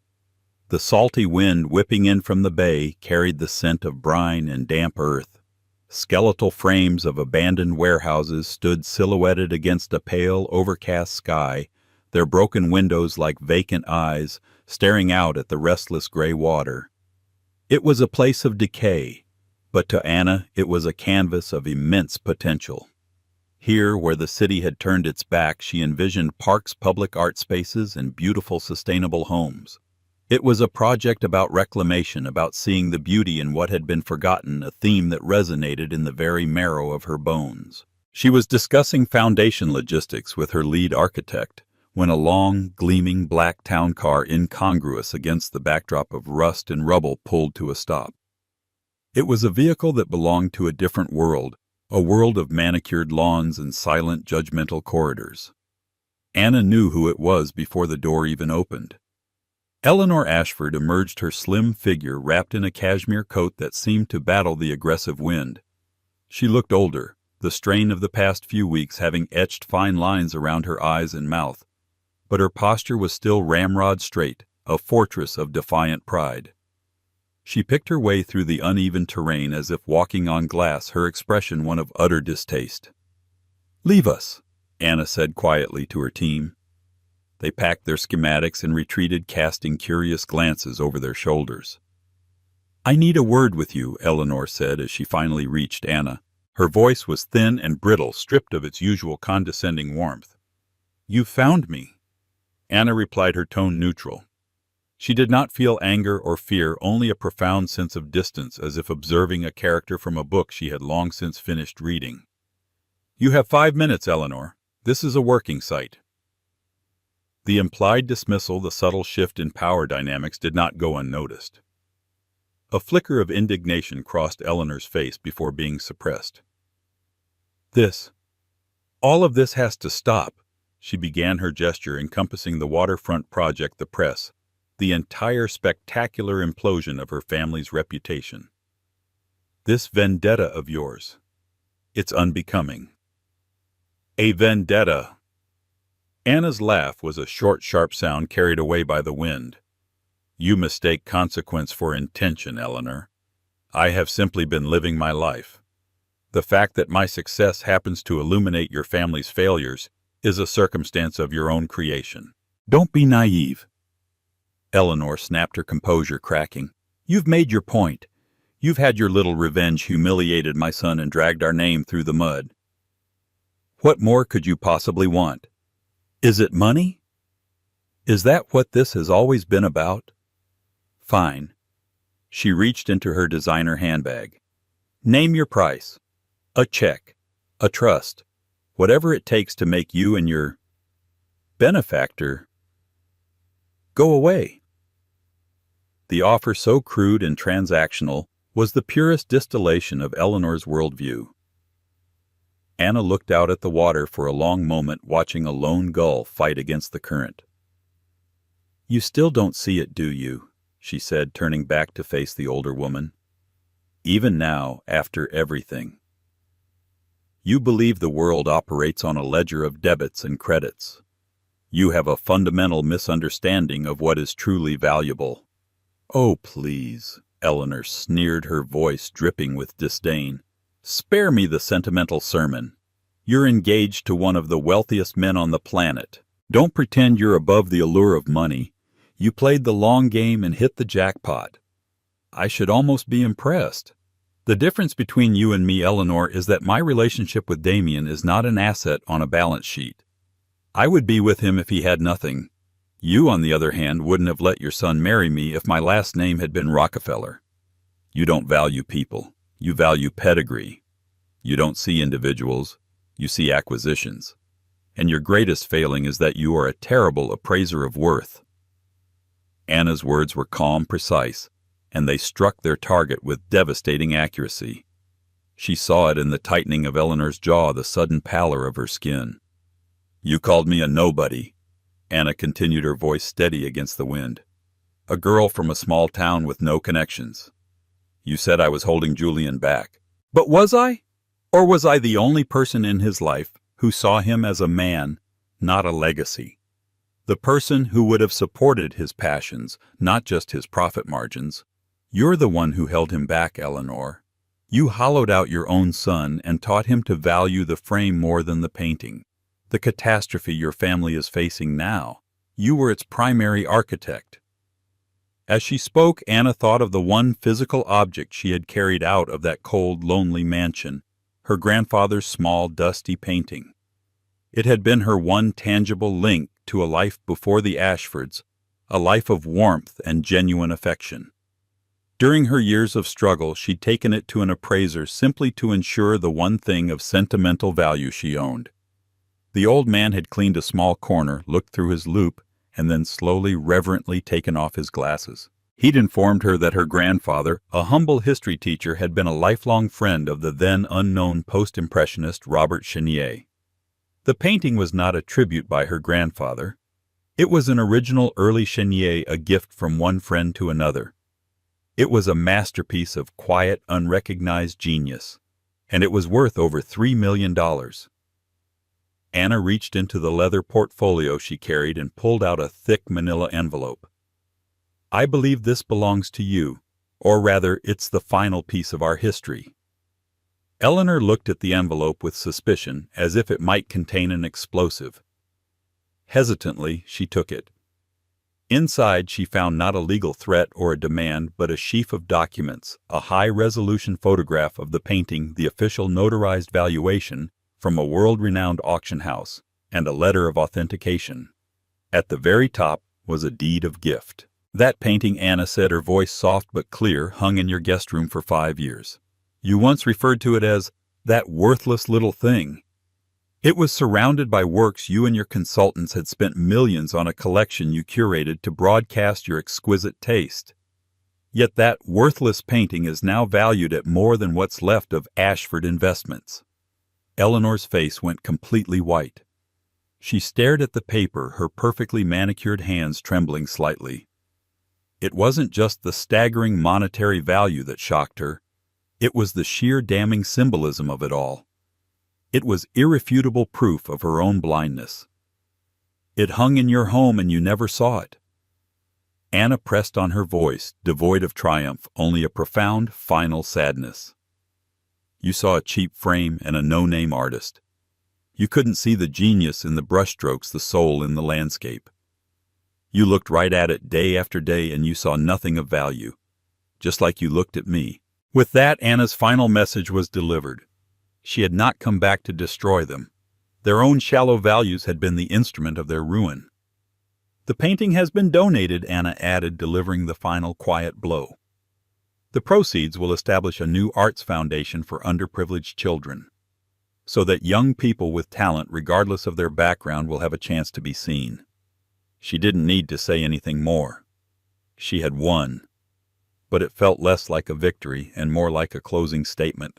A: The salty wind whipping in from the bay carried the scent of brine and damp earth. Skeletal frames of abandoned warehouses stood silhouetted against a pale, overcast sky, their broken windows like vacant eyes staring out at the restless gray water. It was a place of decay, but to Anna it was a canvas of immense potential. Here, where the city had turned its back, she envisioned parks, public art spaces, and beautiful, sustainable homes. It was a project about reclamation, about seeing the beauty in what had been forgotten, a theme that resonated in the very marrow of her bones. She was discussing foundation logistics with her lead architect when a long, gleaming black town car, incongruous against the backdrop of rust and rubble, pulled to a stop. It was a vehicle that belonged to a different world, a world of manicured lawns and silent, judgmental corridors. Anna knew who it was before the door even opened. Eleanor Ashford emerged, her slim figure wrapped in a cashmere coat that seemed to battle the aggressive wind. She looked older, the strain of the past few weeks having etched fine lines around her eyes and mouth, but her posture was still ramrod straight, a fortress of defiant pride. She picked her way through the uneven terrain as if walking on glass, her expression one of utter distaste. "Leave us," Anna said quietly to her team. They packed their schematics and retreated, casting curious glances over their shoulders. "I need a word with you," Eleanor said as she finally reached Anna. Her voice was thin and brittle, stripped of its usual condescending warmth. "You found me," Anna replied, her tone neutral. She did not feel anger or fear, only a profound sense of distance, as if observing a character from a book she had long since finished reading. "You have 5 minutes, Eleanor. This is a working site." The implied dismissal, the subtle shift in power dynamics, did not go unnoticed. A flicker of indignation crossed Eleanor's face before being suppressed. All of this has to stop," she began, her gesture encompassing the waterfront project, the press, the entire spectacular implosion of her family's reputation. "This vendetta of yours, it's unbecoming." "A vendetta." Anna's laugh was a short, sharp sound carried away by the wind. "You mistake consequence for intention, Eleanor. I have simply been living my life. The fact that my success happens to illuminate your family's failures is a circumstance of your own creation. Don't be naive." Eleanor snapped, her composure cracking. "You've made your point. You've had your little revenge, humiliated my son, and dragged our name through the mud. What more could you possibly want? Is it money? Is that what this has always been about? Fine." She reached into her designer handbag. "Name your price. A check. A trust. Whatever it takes to make you and your benefactor go away." The offer, so crude and transactional, was the purest distillation of Eleanor's worldview. Anna looked out at the water for a long moment, watching a lone gull fight against the current. "You still don't see it, do you?" she said, turning back to face the older woman. "Even now, after everything. You believe the world operates on a ledger of debits and credits. You have a fundamental misunderstanding of what is truly valuable." "Oh, please," Eleanor sneered, her voice dripping with disdain. "Spare me the sentimental sermon. You're engaged to one of the wealthiest men on the planet. Don't pretend you're above the allure of money. You played the long game and hit the jackpot. I should almost be impressed. The difference between you and me, Eleanor, is that my relationship with Damien is not an asset on a balance sheet. I would be with him if he had nothing. You, on the other hand, wouldn't have let your son marry me if my last name had been Rockefeller. You don't value people. You value pedigree. You don't see individuals. You see acquisitions. And your greatest failing is that you are a terrible appraiser of worth." Anna's words were calm, precise, and they struck their target with devastating accuracy. She saw it in the tightening of Eleanor's jaw, the sudden pallor of her skin. "You called me a nobody," Anna continued, her voice steady against the wind. "A girl from a small town with no connections. You said I was holding Julian back. But was I? Or was I the only person in his life who saw him as a man, not a legacy? The person who would have supported his passions, not just his profit margins. You're the one who held him back, Eleanor. You hollowed out your own son and taught him to value the frame more than the painting. The catastrophe your family is facing now, you were its primary architect." As she spoke, Anna thought of the one physical object she had carried out of that cold, lonely mansion, her grandfather's small, dusty painting. It had been her one tangible link to a life before the Ashfords, a life of warmth and genuine affection. During her years of struggle, she'd taken it to an appraiser simply to ensure the one thing of sentimental value she owned. The old man had cleaned a small corner, looked through his loupe, and then slowly, reverently taken off his glasses. He'd informed her that her grandfather, a humble history teacher, had been a lifelong friend of the then unknown post-impressionist Robert Chenier. The painting was not a tribute by her grandfather. It was an original early Chenier, a gift from one friend to another. It was a masterpiece of quiet, unrecognized genius, and it was worth over $3 million. Anna reached into the leather portfolio she carried and pulled out a thick manila envelope. "I believe this belongs to you, or rather, it's the final piece of our history." Eleanor looked at the envelope with suspicion, as if it might contain an explosive. Hesitantly, she took it. Inside, she found not a legal threat or a demand, but a sheaf of documents, a high-resolution photograph of the painting, the official notarized valuation from a world-renowned auction house, and a letter of authentication. At the very top was a deed of gift. "That painting," Anna said, her voice soft but clear, "hung in your guest room for 5 years. You once referred to it as that worthless little thing. It was surrounded by works you and your consultants had spent millions on, a collection you curated to broadcast your exquisite taste. Yet that worthless painting is now valued at more than what's left of Ashford Investments." Eleanor's face went completely white. She stared at the paper, her perfectly manicured hands trembling slightly. It wasn't just the staggering monetary value that shocked her. It was the sheer damning symbolism of it all. It was irrefutable proof of her own blindness. "It hung in your home and you never saw it." Anna pressed on her voice, devoid of triumph, only a profound, final sadness. "You saw a cheap frame and a no-name artist. You couldn't see the genius in the brushstrokes, the soul in the landscape. You looked right at it day after day and you saw nothing of value, just like you looked at me." With that, Anna's final message was delivered. She had not come back to destroy them. Their own shallow values had been the instrument of their ruin. "The painting has been donated," Anna added, delivering the final quiet blow. "The proceeds will establish a new arts foundation for underprivileged children, so that young people with talent, regardless of their background, will have a chance to be seen." She didn't need to say anything more. She had won. But it felt less like a victory and more like a closing statement.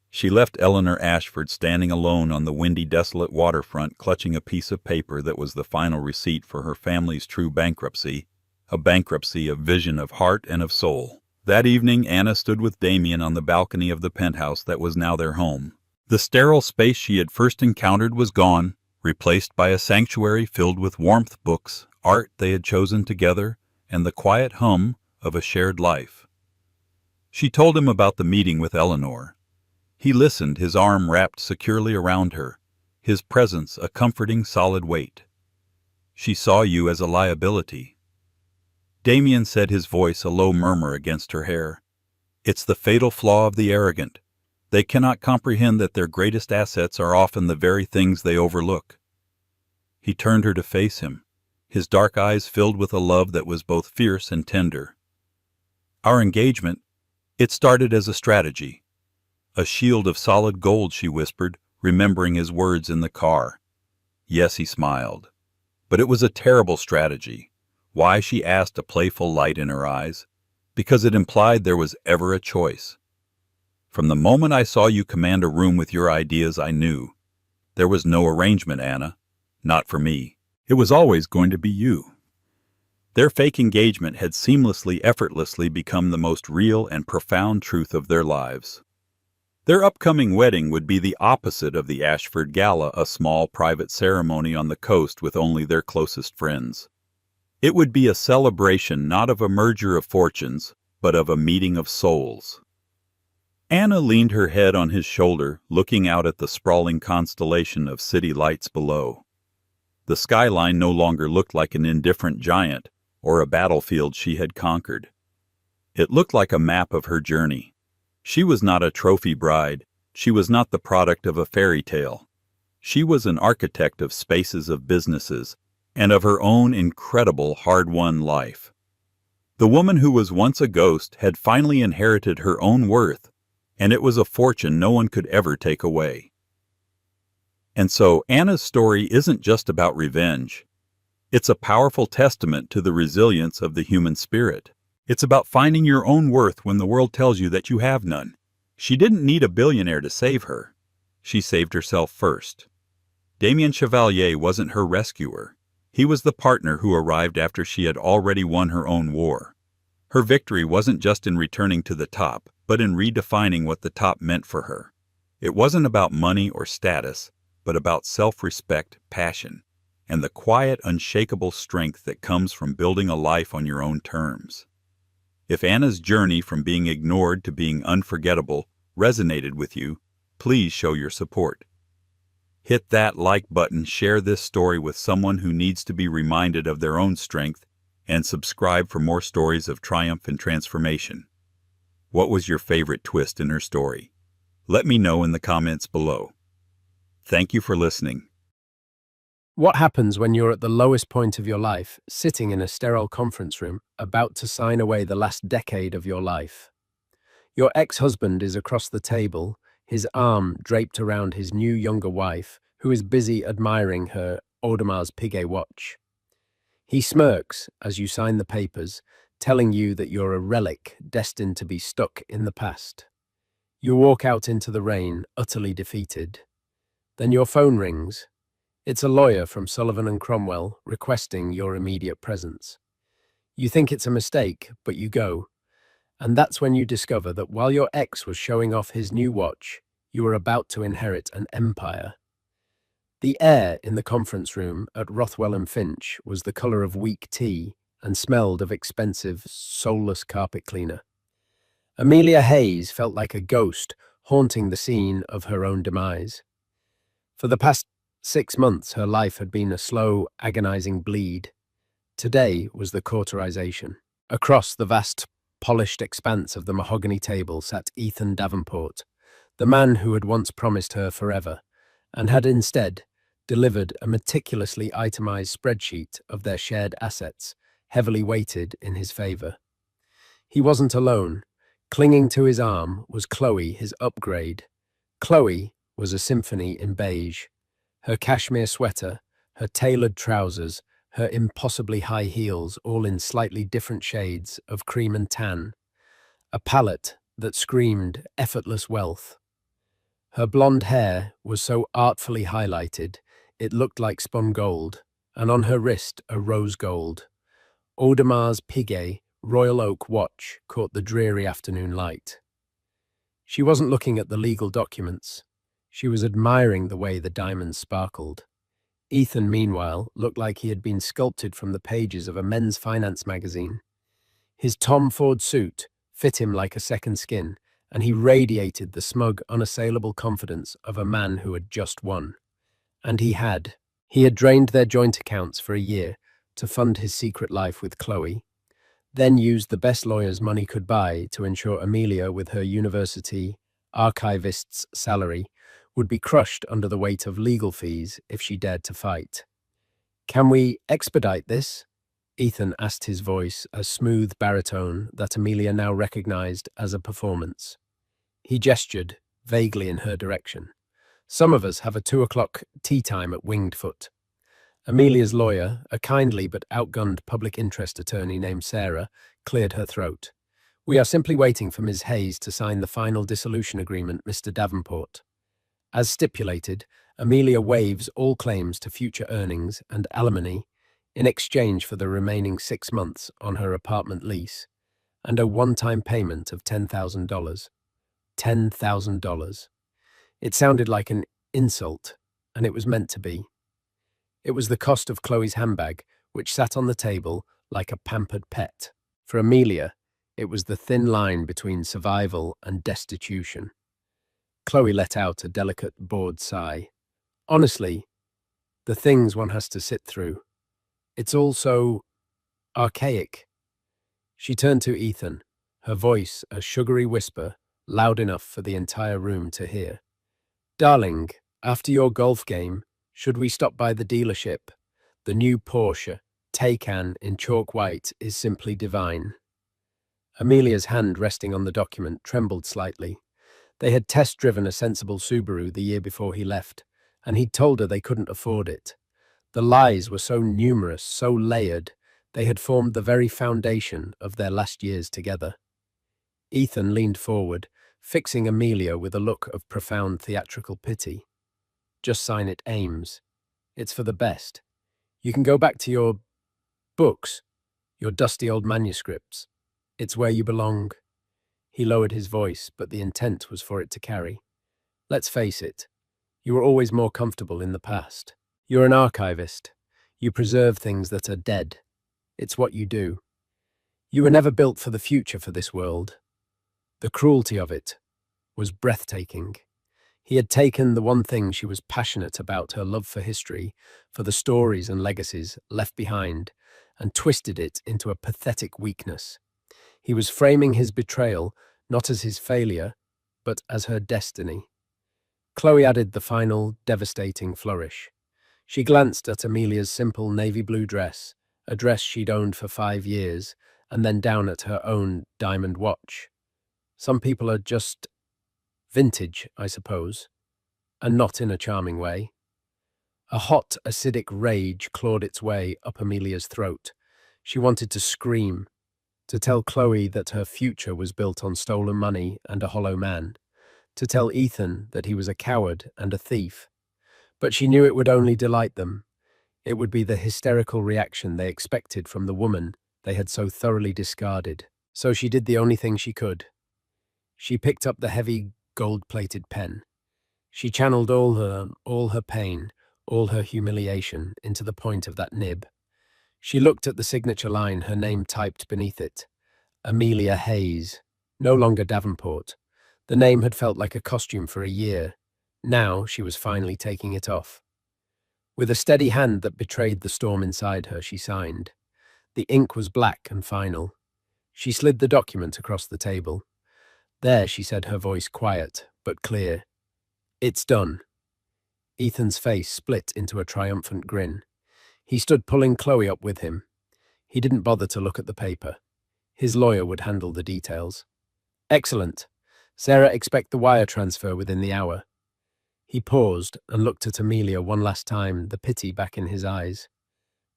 A: She left Eleanor Ashford standing alone on the windy, desolate waterfront, clutching a piece of paper that was the final receipt for her family's true bankruptcy, a bankruptcy of vision, of heart, and of soul. That evening, Anna stood with Damien on the balcony of the penthouse that was now their home. The sterile space she had first encountered was gone, replaced by a sanctuary filled with warmth, books, art they had chosen together, and the quiet hum of a shared life. She told him about the meeting with Eleanor. He listened, his arm wrapped securely around her, his presence a comforting, solid weight. "She saw you as a liability." Damien said, his voice a low murmur against her hair. "It's the fatal flaw of the arrogant. They cannot comprehend that their greatest assets are often the very things they overlook." He turned her to face him, his dark eyes filled with a love that was both fierce and tender. Our engagement, it started as a strategy. A shield of solid gold, she whispered, remembering his words in the car. Yes, he smiled. But it was a terrible strategy. Why, she asked, a playful light in her eyes. Because it implied there was ever a choice. From the moment I saw you command a room with your ideas, I knew. There was no arrangement, Anna. Not for me. It was always going to be you. Their fake engagement had seamlessly, effortlessly become the most real and profound truth of their lives. Their upcoming wedding would be the opposite of the Ashford Gala, a small private ceremony on the coast with only their closest friends. It would be a celebration not of a merger of fortunes, but of a meeting of souls. Anna leaned her head on his shoulder, looking out at the sprawling constellation of city lights below. The skyline no longer looked like an indifferent giant or a battlefield she had conquered. It looked like a map of her journey. She was not a trophy bride. She was not the product of a fairy tale. She was an architect of spaces, of businesses, and of her own incredible hard-won life. The woman who was once a ghost had finally inherited her own worth, and it was a fortune no one could ever take away. And so Anna's story isn't just about revenge. It's a powerful testament to the resilience of the human spirit. It's about finding your own worth when the world tells you that you have none. She didn't need a billionaire to save her. She saved herself first. Damien Chevalier wasn't her rescuer. He was the partner who arrived after she had already won her own war. Her victory wasn't just in returning to the top, but in redefining what the top meant for her. It wasn't about money or status, but about self-respect, passion, and the quiet, unshakable strength that comes from building a life on your own terms. If Anna's journey from being ignored to being unforgettable resonated with you, please show your support. Hit that like button, share this story with someone who needs to be reminded of their own strength, and subscribe for more stories of triumph and transformation. What was your favorite twist in her story? Let me know in the comments below. Thank you for listening.
B: What happens when you're at the lowest point of your life, sitting in a sterile conference room, about to sign away the last decade of your life? Your ex-husband is across the table, his arm draped around his new younger wife, who is busy admiring her Audemars Piguet watch. He smirks as you sign the papers, telling you that you're a relic destined to be stuck in the past. You walk out into the rain, utterly defeated. Then your phone rings. It's a lawyer from Sullivan & Cromwell requesting your immediate presence. You think it's a mistake, but you go. And that's when you discover that while your ex was showing off his new watch, you were about to inherit an empire. The air in the conference room at Rothwell & Finch was the color of weak tea and smelled of expensive, soulless carpet cleaner. Amelia Hayes felt like a ghost haunting the scene of her own demise. For the past 6 months, her life had been a slow, agonizing bleed. Today was the cauterization. Across the vast, polished expanse of the mahogany table sat Ethan Davenport, the man who had once promised her forever, and had instead delivered a meticulously itemized spreadsheet of their shared assets, heavily weighted in his favor. He wasn't alone. Clinging to his arm was Chloe, his upgrade. Chloe was a symphony in beige. Her cashmere sweater, her tailored trousers, her impossibly high heels, all in slightly different shades of cream and tan. A palette that screamed effortless wealth. Her blonde hair was so artfully highlighted, it looked like spun gold, and on her wrist a rose gold. Audemars Piguet Royal Oak watch caught the dreary afternoon light. She wasn't looking at the legal documents. She was admiring the way the diamonds sparkled. Ethan, meanwhile, looked like he had been sculpted from the pages of a men's finance magazine. His Tom Ford suit fit him like a second skin, and he radiated the smug, unassailable confidence of a man who had just won. And he had. He had drained their joint accounts for a year to fund his secret life with Chloe, then used the best lawyers money could buy to ensure Amelia, with her university archivist's salary, would be crushed under the weight of legal fees if she dared to fight. Can we expedite this? Ethan asked, his voice a smooth baritone that Amelia now recognized as a performance. He gestured vaguely in her direction. Some of us have a 2 o'clock tea time at Winged Foot. Amelia's lawyer, a kindly but outgunned public interest attorney named Sarah, cleared her throat. We are simply waiting for Ms. Hayes to sign the final dissolution agreement, Mr. Davenport. As stipulated, Amelia waives all claims to future earnings and alimony in exchange for the remaining 6 months on her apartment lease and a one-time payment of $10,000. $10,000. It sounded like an insult, and it was meant to be. It was the cost of Chloe's handbag, which sat on the table like a pampered pet. For Amelia, it was the thin line between survival and destitution. Chloe let out a delicate, bored sigh. Honestly, the things one has to sit through. It's all so archaic. She turned to Ethan, her voice a sugary whisper, loud enough for the entire room to hear. Darling, after your golf game, should we stop by the dealership? The new Porsche Taycan in chalk white is simply divine. Amelia's hand resting on the document trembled slightly. They had test-driven a sensible Subaru the year before he left, and he'd told her they couldn't afford it. The lies were so numerous, so layered, they had formed the very foundation of their last years together. Ethan leaned forward, fixing Amelia with a look of profound theatrical pity. Just sign it, Ames. It's for the best. You can go back to your books, your dusty old manuscripts. It's where you belong. He lowered his voice, but the intent was for it to carry. Let's face it, you were always more comfortable in the past. You're an archivist. You preserve things that are dead. It's what you do. You were never built for the future for this world. The cruelty of it was breathtaking. He had taken the one thing she was passionate about, her love for history, for the stories and legacies left behind, and twisted it into a pathetic weakness. He was framing his betrayal not as his failure, but as her destiny. Chloe added the final, devastating flourish. She glanced at Amelia's simple navy blue dress, a dress she'd owned for 5 years, and then down at her own diamond watch. Some people are just vintage, I suppose, and not in a charming way. A hot, acidic rage clawed its way up Amelia's throat. She wanted to scream, to tell Chloe that her future was built on stolen money and a hollow man, to tell Ethan that he was a coward and a thief. But she knew it would only delight them. It would be the hysterical reaction they expected from the woman they had so thoroughly discarded. So she did the only thing she could. She picked up the heavy, gold-plated pen. She channeled all her pain, all her humiliation into the point of that nib. She looked at the signature line, her name typed beneath it. Amelia Hayes, no longer Davenport. The name had felt like a costume for a year. Now she was finally taking it off. With a steady hand that betrayed the storm inside her, she signed. The ink was black and final. She slid the document across the table. There, she said, her voice quiet but clear. It's done. Ethan's face split into a triumphant grin. He stood pulling Chloe up with him. He didn't bother to look at the paper. His lawyer would handle the details. Excellent. Sarah, expect the wire transfer within the hour. He paused and looked at Amelia one last time, the pity back in his eyes.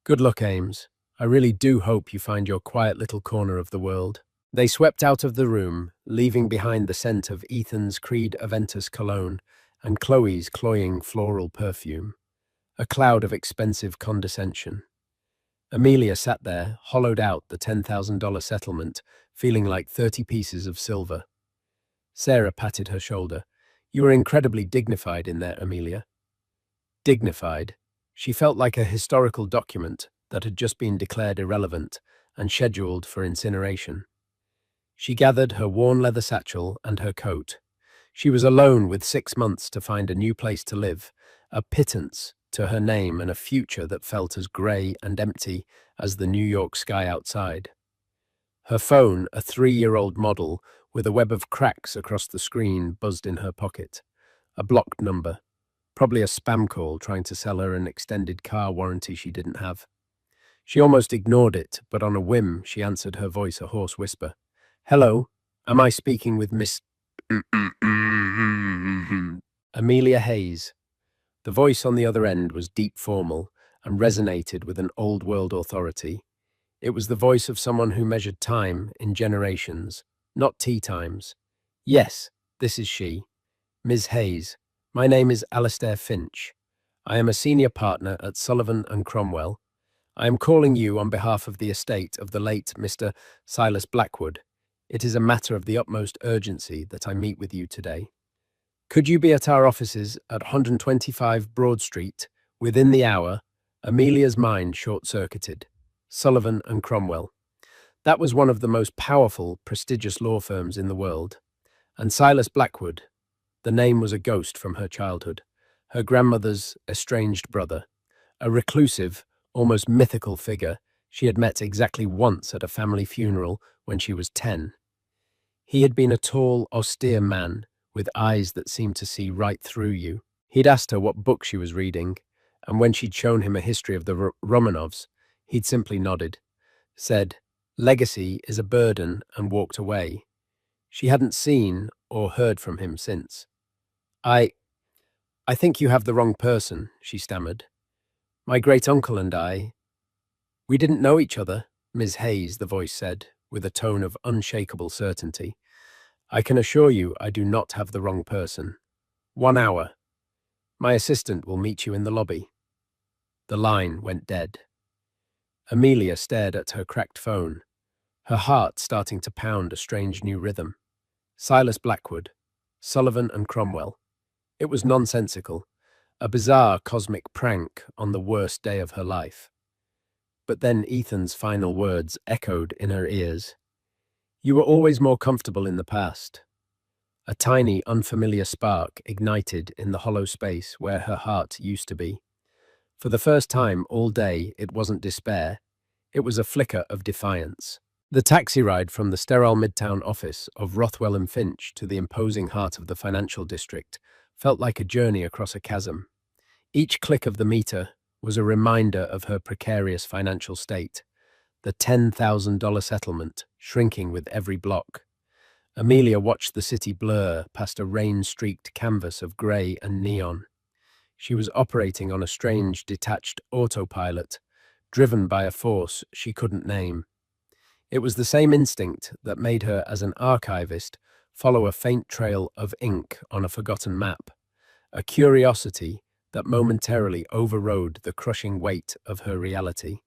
B: Good luck, Ames. I really do hope you find your quiet little corner of the world. They swept out of the room, leaving behind the scent of Ethan's Creed Aventus cologne and Chloe's cloying floral perfume, a cloud of expensive condescension. Amelia sat there, hollowed out the $10,000 settlement, feeling like 30 pieces of silver. Sarah patted her shoulder. You were incredibly dignified in there, Amelia. Dignified. She felt like a historical document that had just been declared irrelevant and scheduled for incineration. She gathered her worn leather satchel and her coat. She was alone with 6 months to find a new place to live, a pittance to her name and a future that felt as grey and empty as the New York sky outside. Her phone, a 3-year-old model with a web of cracks across the screen, buzzed in her pocket. A blocked number. Probably a spam call trying to sell her an extended car warranty she didn't have. She almost ignored it, but on a whim, she answered, her voice a hoarse whisper. Hello, am I speaking with Miss Amelia Hayes? The voice on the other end was deep formal and resonated with an old-world authority. It was the voice of someone who measured time in generations, not tea times. Yes, this is she. Ms. Hayes, my name is Alastair Finch. I am a senior partner at Sullivan and Cromwell. I am calling you on behalf of the estate of the late Mr. Silas Blackwood. It is a matter of the utmost urgency that I meet with you today. Could you be at our offices at 125 Broad Street within the hour? Amelia's mind short-circuited. Sullivan and Cromwell. That was one of the most powerful, prestigious law firms in the world. And Silas Blackwood, the name was a ghost from her childhood, her grandmother's estranged brother, a reclusive, almost mythical figure she had met exactly once at a family funeral when she was 10. He had been a tall, austere man with eyes that seemed to see right through you. He'd asked her what book she was reading, and when she'd shown him a history of the Romanovs, he'd simply nodded, said, "Legacy is a burden," and walked away. She hadn't seen or heard from him since. I think you have the wrong person," she stammered. "My great-uncle and we didn't know each other," Ms. Hayes, the voice said, with a tone of unshakable certainty. "I can assure you I do not have the wrong person. 1 hour. My assistant will meet you in the lobby." The line went dead. Amelia stared at her cracked phone, her heart starting to pound a strange new rhythm. Silas Blackwood, Sullivan and Cromwell. It was nonsensical, a bizarre cosmic prank on the worst day of her life. But then Ethan's final words echoed in her ears. "You were always more comfortable in the past." A tiny, unfamiliar spark ignited in the hollow space where her heart used to be. For the first time all day, it wasn't despair. It was a flicker of defiance. The taxi ride from the sterile midtown office of Rothwell and Finch to the imposing heart of the financial district felt like a journey across a chasm. Each click of the meter was a reminder of her precarious financial state, the $10,000 settlement shrinking with every block. Amelia watched the city blur past a rain-streaked canvas of grey and neon. She was operating on a strange, detached autopilot, driven by a force she couldn't name. It was the same instinct that made her, as an archivist, follow a faint trail of ink on a forgotten map, a curiosity that momentarily overrode the crushing weight of her reality.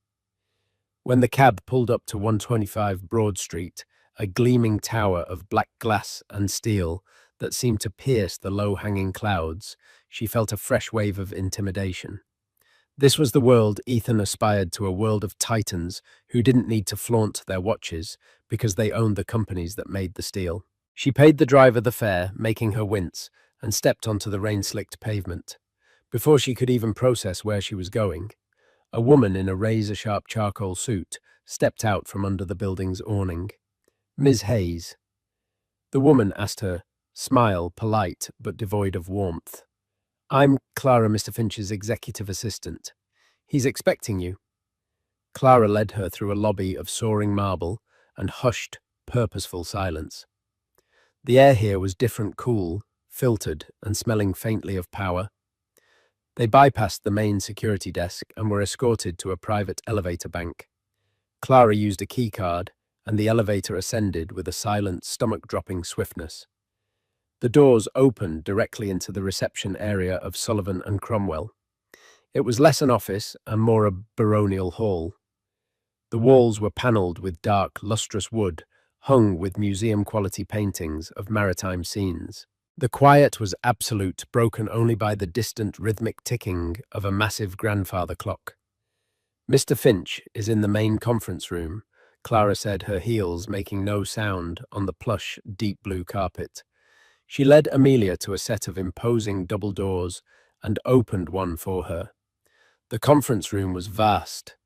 B: When the cab pulled up to 125 Broad Street, a gleaming tower of black glass and steel that seemed to pierce the low-hanging clouds, she felt a fresh wave of intimidation. This was the world Ethan aspired to, a world of titans who didn't need to flaunt their watches because they owned the companies that made the steel. She paid the driver the fare, making her wince, and stepped onto the rain-slicked pavement. Before she could even process where she was going, a woman in a razor-sharp charcoal suit stepped out from under the building's awning. "Ms. Hayes." The woman asked her, smile polite but devoid of warmth. "I'm Clara, Mr. Finch's executive assistant. He's expecting you." Clara led her through a lobby of soaring marble and hushed, purposeful silence. The air here was different, cool, filtered, and smelling faintly of power. They bypassed the main security desk and were escorted to a private elevator bank. Clara used a keycard, and the elevator ascended with a silent, stomach-dropping swiftness. The doors opened directly into the reception area of Sullivan and Cromwell. It was less an office and more a baronial hall. The walls were panelled with dark, lustrous wood, hung with museum-quality paintings of maritime scenes. The quiet was absolute, broken only by the distant, rhythmic ticking of a massive grandfather clock. "Mr. Finch is in the main conference room," Clara said, her heels making no sound on the plush, deep blue carpet. She led Amelia to a set of imposing double doors and opened one for her. The conference room was vast.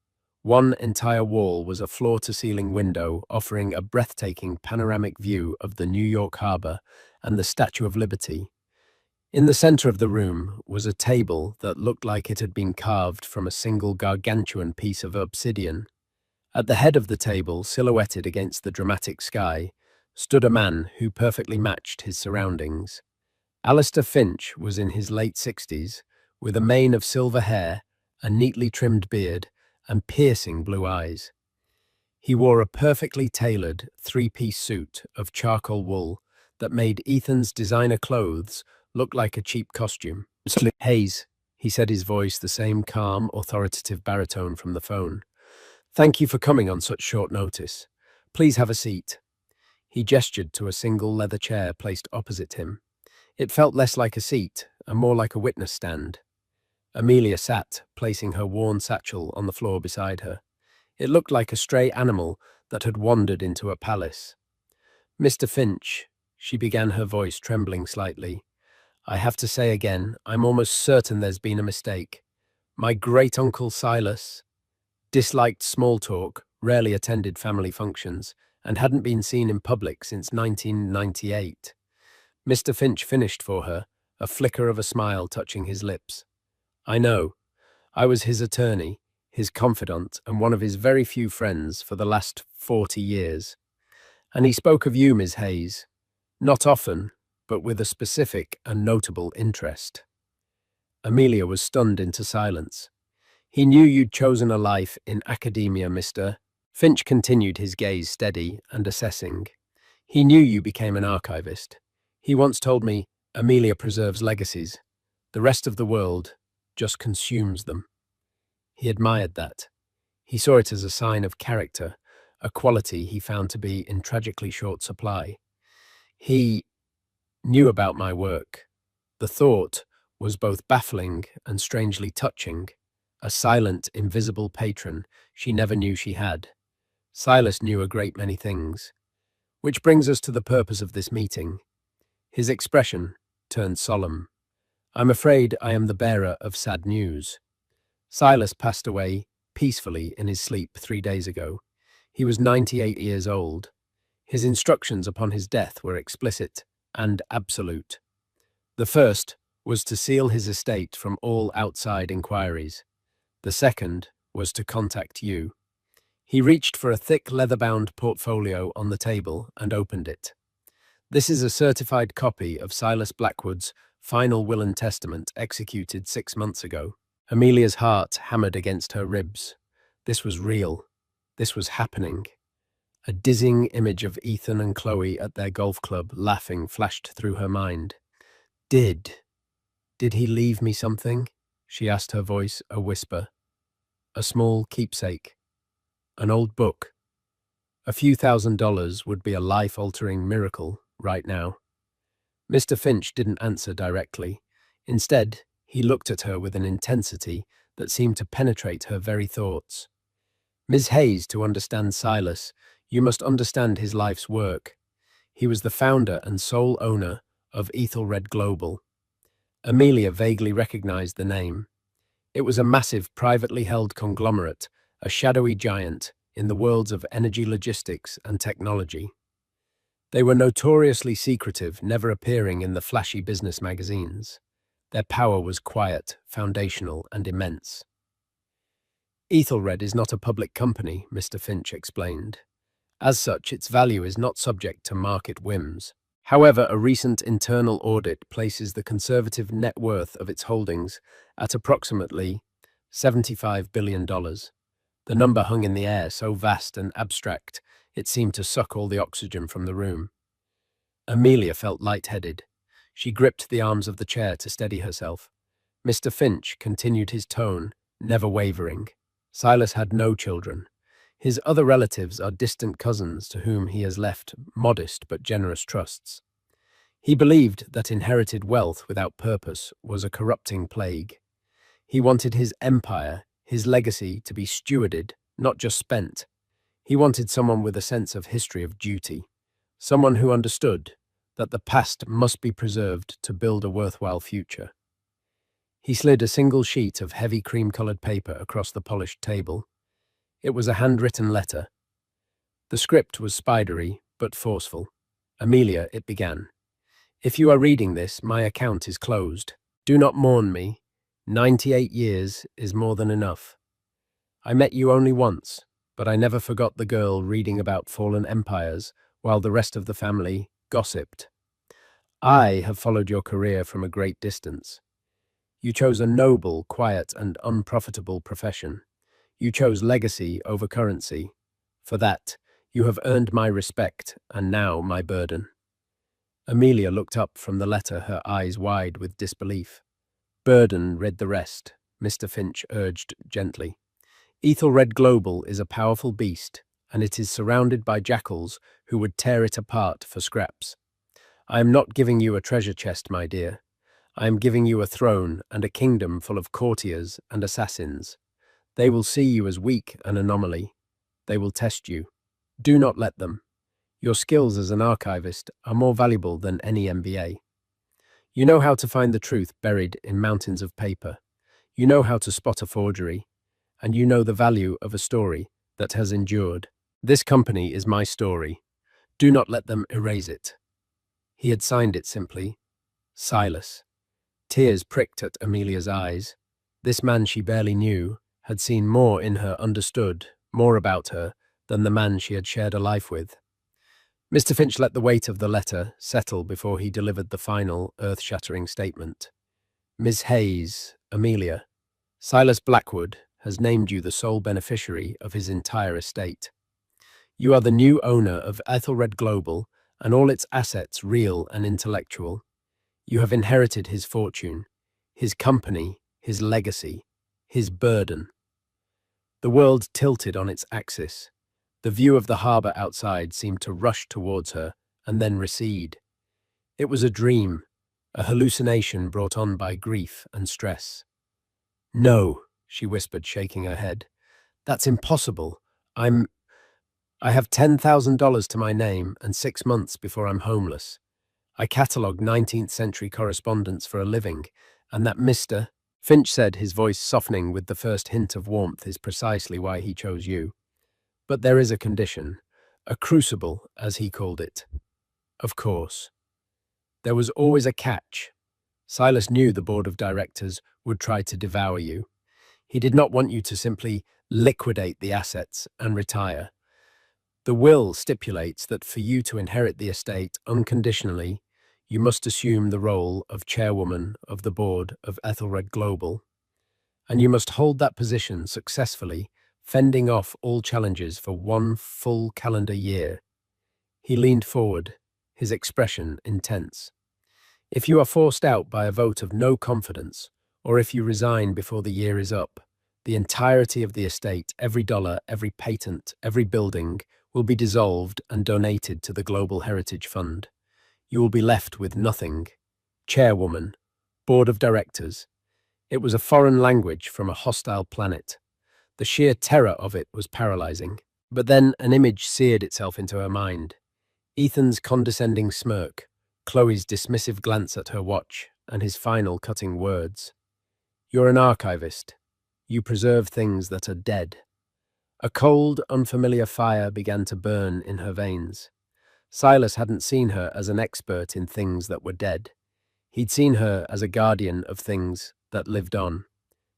B: One entire wall was a floor-to-ceiling window offering a breathtaking panoramic view of the New York harbor and the Statue of Liberty. In the center of the room was a table that looked like it had been carved from a single gargantuan piece of obsidian. At the head of the table, silhouetted against the dramatic sky, stood a man who perfectly matched his surroundings. Alistair Finch was in his late 60s, with a mane of silver hair, a neatly trimmed beard, and piercing blue eyes. He wore a perfectly tailored three-piece suit of charcoal wool that made Ethan's designer clothes look like a cheap costume. Hayes, he said, his voice the same calm, authoritative baritone from the phone. Thank you for coming on such short notice. Please have a seat. He gestured to a single leather chair placed opposite him. It felt less like a seat and more like a witness stand. Amelia sat, placing her worn satchel on the floor beside her. It looked like a stray animal that had wandered into a palace. Mr. Finch, she began, her voice trembling slightly. I have to say again, I'm almost certain there's been a mistake. My great-uncle Silas disliked small talk, rarely attended family functions, and hadn't been seen in public since 1998. Mr. Finch finished for her, a flicker of a smile touching his lips. I know. I was his attorney, his confidant, and one of his very few friends for the last 40 years. And he spoke of you, Miss Hayes. Not often, but with a specific and notable interest. Amelia was stunned into silence. He knew you'd chosen a life in academia, Mr. Finch continued, his gaze steady and assessing. He knew you became an archivist. He once told me, Amelia preserves legacies. The rest of the world just consumes them. He admired that. He saw it as a sign of character, a quality he found to be in tragically short supply. He knew about my work. The thought was both baffling and strangely touching. A silent, invisible patron she never knew she had. Silas knew a great many things. Which brings us to the purpose of this meeting. His expression turned solemn. I'm afraid I am the bearer of sad news. Silas passed away peacefully in his sleep 3 days ago. He was 98 years old. His instructions upon his death were explicit and absolute. The first was to seal his estate from all outside inquiries. The second was to contact you. He reached for a thick leather-bound portfolio on the table and opened it. This is a certified copy of Silas Blackwood's final will and testament executed 6 months ago. Amelia's heart hammered against her ribs. This was real. This was happening. A dizzying image of Ethan and Chloe at their golf club laughing flashed through her mind. Did he leave me something? She asked, her voice a whisper. A small keepsake. An old book. A few $1,000s would be a life-altering miracle right now. Mr. Finch didn't answer directly. Instead, he looked at her with an intensity that seemed to penetrate her very thoughts. Ms. Hayes, to understand Silas, you must understand his life's work. He was the founder and sole owner of Ethelred Global. Amelia vaguely recognized the name. It was a massive, privately held conglomerate, a shadowy giant in the worlds of energy logistics and technology. They were notoriously secretive, never appearing in the flashy business magazines. Their power was quiet, foundational, and immense. Ethelred is not a public company, Mr. Finch explained. As such, its value is not subject to market whims. However, a recent internal audit places the conservative net worth of its holdings at approximately $75 billion. The number hung in the air, so vast and abstract, it seemed to suck all the oxygen from the room. Amelia felt lightheaded. She gripped the arms of the chair to steady herself. Mr. Finch continued his tone, never wavering. Silas had no children. His other relatives are distant cousins to whom he has left modest but generous trusts. He believed that inherited wealth without purpose was a corrupting plague. He wanted his empire, his legacy, to be stewarded, not just spent. He wanted someone with a sense of history of duty, someone who understood that the past must be preserved to build a worthwhile future. He slid a single sheet of heavy cream-colored paper across the polished table. It was a handwritten letter. The script was spidery, but forceful. Amelia, it began. If you are reading this, my account is closed. Do not mourn me. 98 years is more than enough. I met you only once, but I never forgot the girl reading about fallen empires while the rest of the family gossiped. I have followed your career from a great distance. You chose a noble, quiet, and unprofitable profession. You chose legacy over currency. For that, you have earned my respect and now my burden. Amelia looked up from the letter, her eyes wide with disbelief. Burden read the rest, Mr. Finch urged gently. Ethelred Global is a powerful beast, and it is surrounded by jackals who would tear it apart for scraps. I am not giving you a treasure chest, my dear. I am giving you a throne and a kingdom full of courtiers and assassins. They will see you as weak, an anomaly. They will test you. Do not let them. Your skills as an archivist are more valuable than any MBA. You know how to find the truth buried in mountains of paper. You know how to spot a forgery. And you know the value of a story that has endured. This company is my story. Do not let them erase it. He had signed it simply, Silas. Tears pricked at Amelia's eyes. This man she barely knew had seen more in her, understood more about her than the man she had shared a life with. Mr. Finch let the weight of the letter settle before he delivered the final, earth-shattering statement. Miss Hayes, Amelia, Silas Blackwood has named you the sole beneficiary of his entire estate. You are the new owner of Ethelred Global and all its assets, real and intellectual. You have inherited his fortune, his company, his legacy, his burden. The world tilted on its axis. The view of the harbour outside seemed to rush towards her and then recede. It was a dream, a hallucination brought on by grief and stress. No, she whispered, shaking her head. That's impossible. I have $10,000 to my name and 6 months before I'm homeless. I catalogue 19th century correspondence for a living, and that Mr. Finch said, his voice softening with the first hint of warmth, is precisely why he chose you. But there is a condition, a crucible, as he called it. Of course. There was always a catch. Silas knew the board of directors would try to devour you. He did not want you to simply liquidate the assets and retire. The will stipulates that for you to inherit the estate unconditionally, you must assume the role of chairwoman of the board of Ethelred Global. And you must hold that position successfully, fending off all challenges for 1 full calendar year. He leaned forward, his expression intense. If you are forced out by a vote of no confidence, or if you resign before the year is up, the entirety of the estate, every dollar, every patent, every building, will be dissolved and donated to the Global Heritage Fund. You will be left with nothing. Chairwoman, board of directors. It was a foreign language from a hostile planet. The sheer terror of it was paralyzing. But then an image seared itself into her mind. Ethan's condescending smirk, Chloe's dismissive glance at her watch, and his final cutting words. You're an archivist. You preserve things that are dead. A cold, unfamiliar fire began to burn in her veins. Silas hadn't seen her as an expert in things that were dead. He'd seen her as a guardian of things that lived on.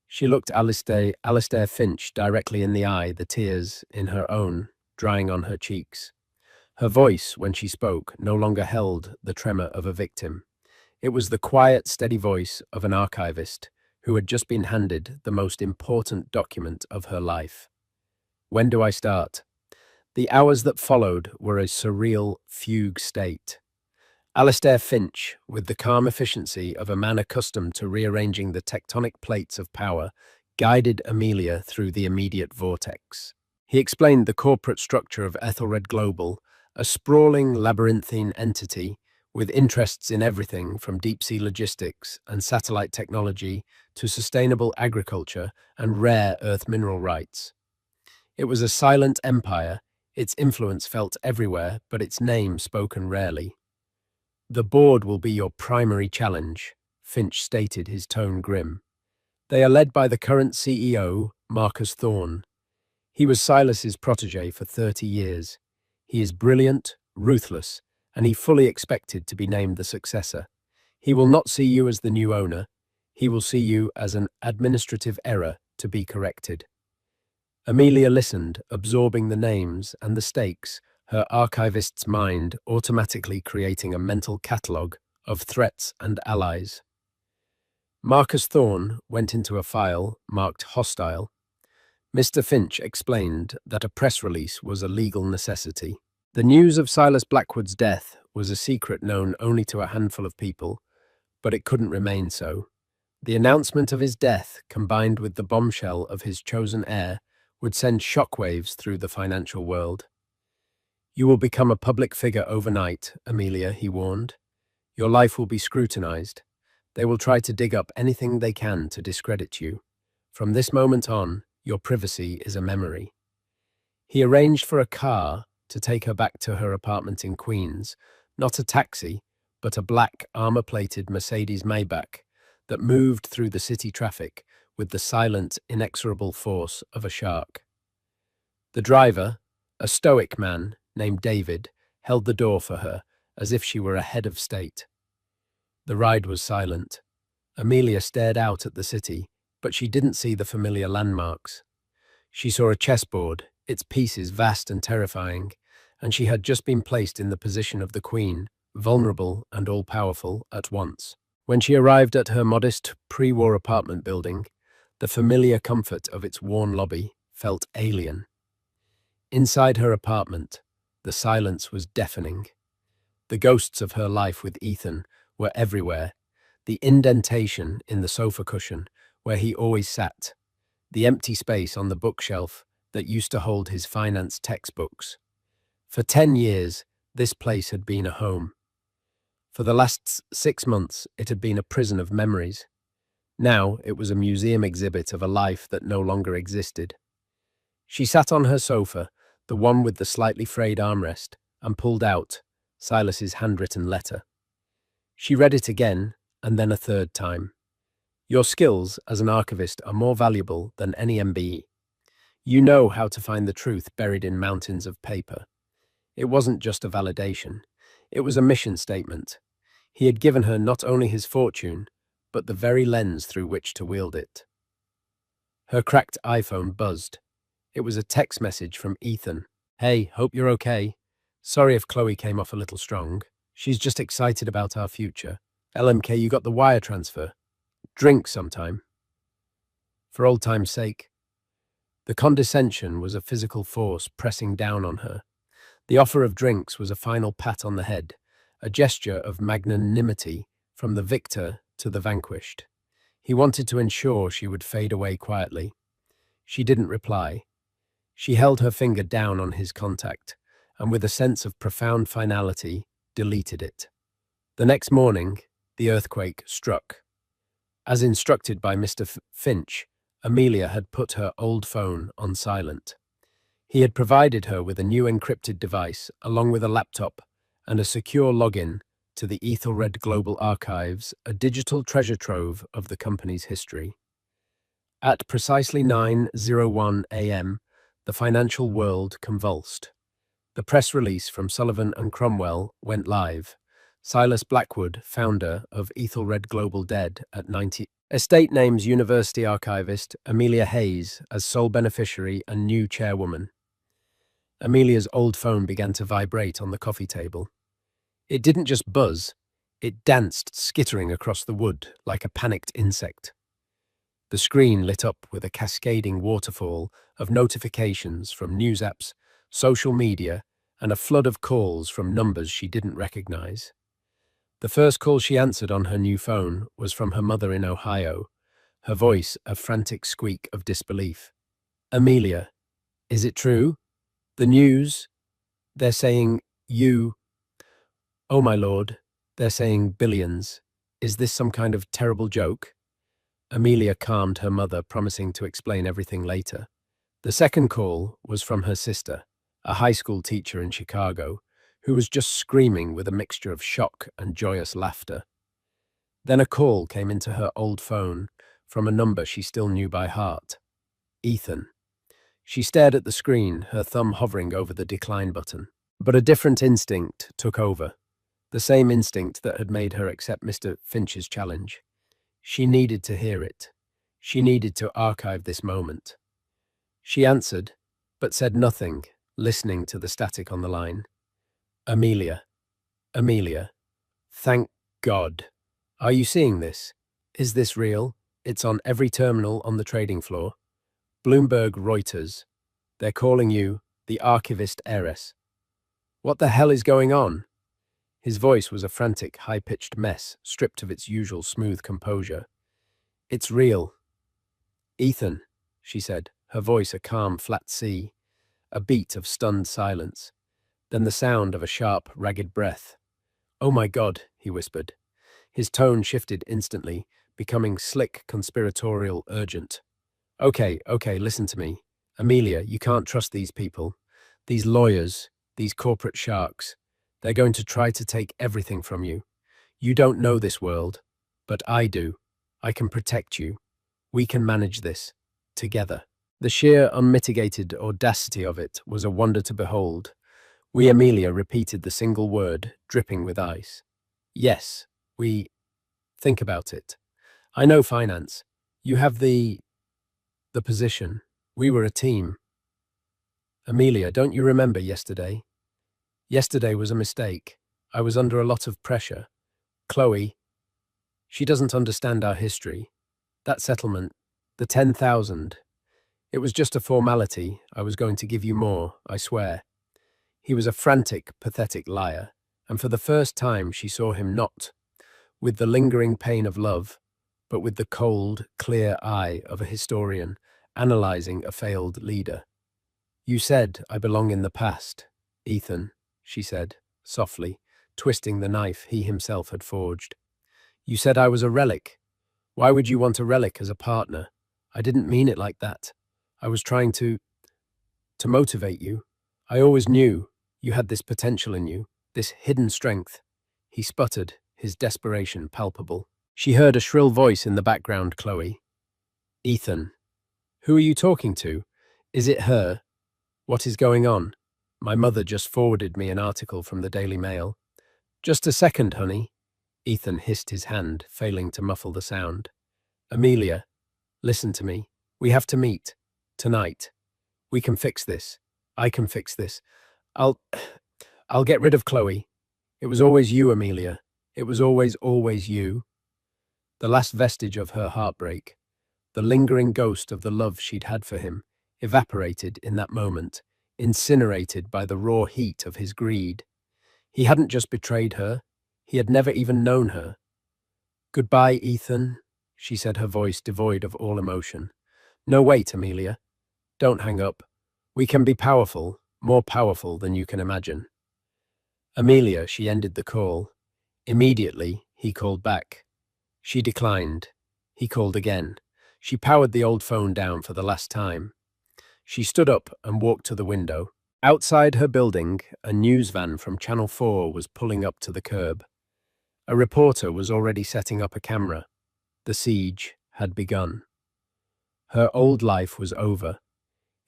B: She looked Alistair Finch directly in the eye, the tears in her own drying on her cheeks. Her voice, when she spoke, no longer held the tremor of a victim. It was the quiet, steady voice of an archivist who had just been handed the most important document of her life. When do I start? The hours that followed were a surreal fugue state. Alistair Finch, with the calm efficiency of a man accustomed to rearranging the tectonic plates of power, guided Amelia through the immediate vortex. He explained the corporate structure of Ethelred Global, a sprawling, labyrinthine entity with interests in everything from deep-sea logistics and satellite technology to sustainable agriculture and rare earth mineral rights. It was a silent empire, its influence felt everywhere, but its name spoken rarely. The board will be your primary challenge, Finch stated, his tone grim. They are led by the current CEO, Marcus Thorne. He was Silas's protege for 30 years. He is brilliant, ruthless, and he fully expected to be named the successor. He will not see you as the new owner. He will see you as an administrative error to be corrected. Amelia listened, absorbing the names and the stakes, her archivist's mind automatically creating a mental catalogue of threats and allies. Marcus Thorne went into a file marked hostile. Mr. Finch explained that a press release was a legal necessity. The news of Silas Blackwood's death was a secret known only to a handful of people, but it couldn't remain so. The announcement of his death, combined with the bombshell of his chosen heir, would send shockwaves through the financial world. You will become a public figure overnight, Amelia, he warned. Your life will be scrutinized. They will try to dig up anything they can to discredit you. From this moment on, your privacy is a memory. He arranged for a car to take her back to her apartment in Queens, not a taxi, but a black armor-plated Mercedes Maybach that moved through the city traffic with the silent, inexorable force of a shark. The driver, a stoic man named David, held the door for her as if she were a head of state. The ride was silent. Amelia stared out at the city, but she didn't see the familiar landmarks. She saw a chessboard, its pieces vast and terrifying, and she had just been placed in the position of the queen, vulnerable and all-powerful at once. When she arrived at her modest pre-war apartment building, the familiar comfort of its worn lobby felt alien. Inside her apartment, the silence was deafening. The ghosts of her life with Ethan were everywhere. The indentation in the sofa cushion where he always sat, the empty space on the bookshelf that used to hold his finance textbooks. For 10 years, this place had been a home. For the last 6 months, it had been a prison of memories. Now it was a museum exhibit of a life that no longer existed. She sat on her sofa, the one with the slightly frayed armrest, and pulled out Silas's handwritten letter. She read it again, and then a third time. Your skills as an archivist are more valuable than any MBE. You know how to find the truth buried in mountains of paper. It wasn't just a validation. It was a mission statement. He had given her not only his fortune, but the very lens through which to wield it. Her cracked iPhone buzzed. It was a text message from Ethan. Hey, hope you're okay. Sorry if Chloe came off a little strong. She's just excited about our future. LMK, you got the wire transfer. Drink sometime. For old time's sake. The condescension was a physical force pressing down on her. The offer of drinks was a final pat on the head, a gesture of magnanimity from the victor to the vanquished. He wanted to ensure she would fade away quietly. She didn't reply. She held her finger down on his contact, and with a sense of profound finality, deleted it. The next morning, the earthquake struck. As instructed by Mr. Finch, Amelia had put her old phone on silent. He had provided her with a new encrypted device, along with a laptop and a secure login to the Ethelred Global Archives, a digital treasure trove of the company's history. At precisely 9:01 a.m., the financial world convulsed. The press release from Sullivan and Cromwell went live. Silas Blackwood, founder of Ethelred Global, dead at 90. Estate names University archivist Amelia Hayes as sole beneficiary and new chairwoman. Amelia's old phone began to vibrate on the coffee table. It didn't just buzz, it danced, skittering across the wood like a panicked insect. The screen lit up with a cascading waterfall of notifications from news apps, social media, and a flood of calls from numbers she didn't recognize. The first call she answered on her new phone was from her mother in Ohio, her voice a frantic squeak of disbelief. Amelia, is it true? The news? They're saying you... Oh, my lord, they're saying billions. Is this some kind of terrible joke? Amelia calmed her mother, promising to explain everything later. The second call was from her sister, a high school teacher in Chicago, who was just screaming with a mixture of shock and joyous laughter. Then a call came into her old phone from a number she still knew by heart. Ethan. She stared at the screen, her thumb hovering over the decline button. But a different instinct took over. the same instinct that had made her accept Mr. Finch's challenge. She needed to hear it. She needed to archive this moment. She answered, but said nothing, listening to the static on the line. Amelia. Amelia. Thank God. Are you seeing this? Is this real? It's on every terminal on the trading floor. Bloomberg, Reuters. They're calling you the archivist heiress. What the hell is going on? His voice was a frantic, high-pitched mess, stripped of its usual smooth composure. It's real. Ethan, she said, her voice a calm, flat C, a beat of stunned silence, then the sound of a sharp, ragged breath. Oh my God, he whispered. His tone shifted instantly, becoming slick, conspiratorial, urgent. Okay, listen to me. Amelia, you can't trust these people. These lawyers, these corporate sharks. They're going to try to take everything from you. You don't know this world, but I do. I can protect you. We can manage this. Together. The sheer, unmitigated audacity of it was a wonder to behold. Amelia repeated the single word, dripping with ice. Yes, we... Think about it. I know finance. You have the position. We were a team. Amelia, don't you remember yesterday? Yesterday was a mistake. I was under a lot of pressure. Chloe, she doesn't understand our history. That settlement, the 10,000. It was just a formality. I was going to give you more, I swear. He was a frantic, pathetic liar, and for the first time she saw him not with the lingering pain of love, but with the cold, clear eye of a historian analyzing a failed leader. You said I belong in the past, Ethan, she said, softly, twisting the knife he himself had forged. You said I was a relic. Why would you want a relic as a partner? I didn't mean it like that. I was trying to motivate you. I always knew you had this potential in you, this hidden strength. He sputtered, his desperation palpable. She heard a shrill voice in the background, Chloe. Ethan. Who are you talking to? Is it her? What is going on? My mother just forwarded me an article from the Daily Mail. Just a second, honey. Ethan hissed his hand, failing to muffle the sound. Amelia, listen to me. We have to meet. Tonight. We can fix this. I can fix this. I'll get rid of Chloe. It was always you, Amelia. It was always you. The last vestige of her heartbreak, the lingering ghost of the love she'd had for him, evaporated in that moment, incinerated by the raw heat of his greed. He hadn't just betrayed her, he had never even known her. Goodbye, Ethan, she said, her voice devoid of all emotion. No, wait, Amelia. Don't hang up. We can be powerful, more powerful than you can imagine. Amelia, she ended the call. Immediately, he called back. She declined. He called again. She powered the old phone down for the last time. She stood up and walked to the window. Outside her building, a news van from Channel 4 was pulling up to the curb. A reporter was already setting up a camera. The siege had begun. Her old life was over.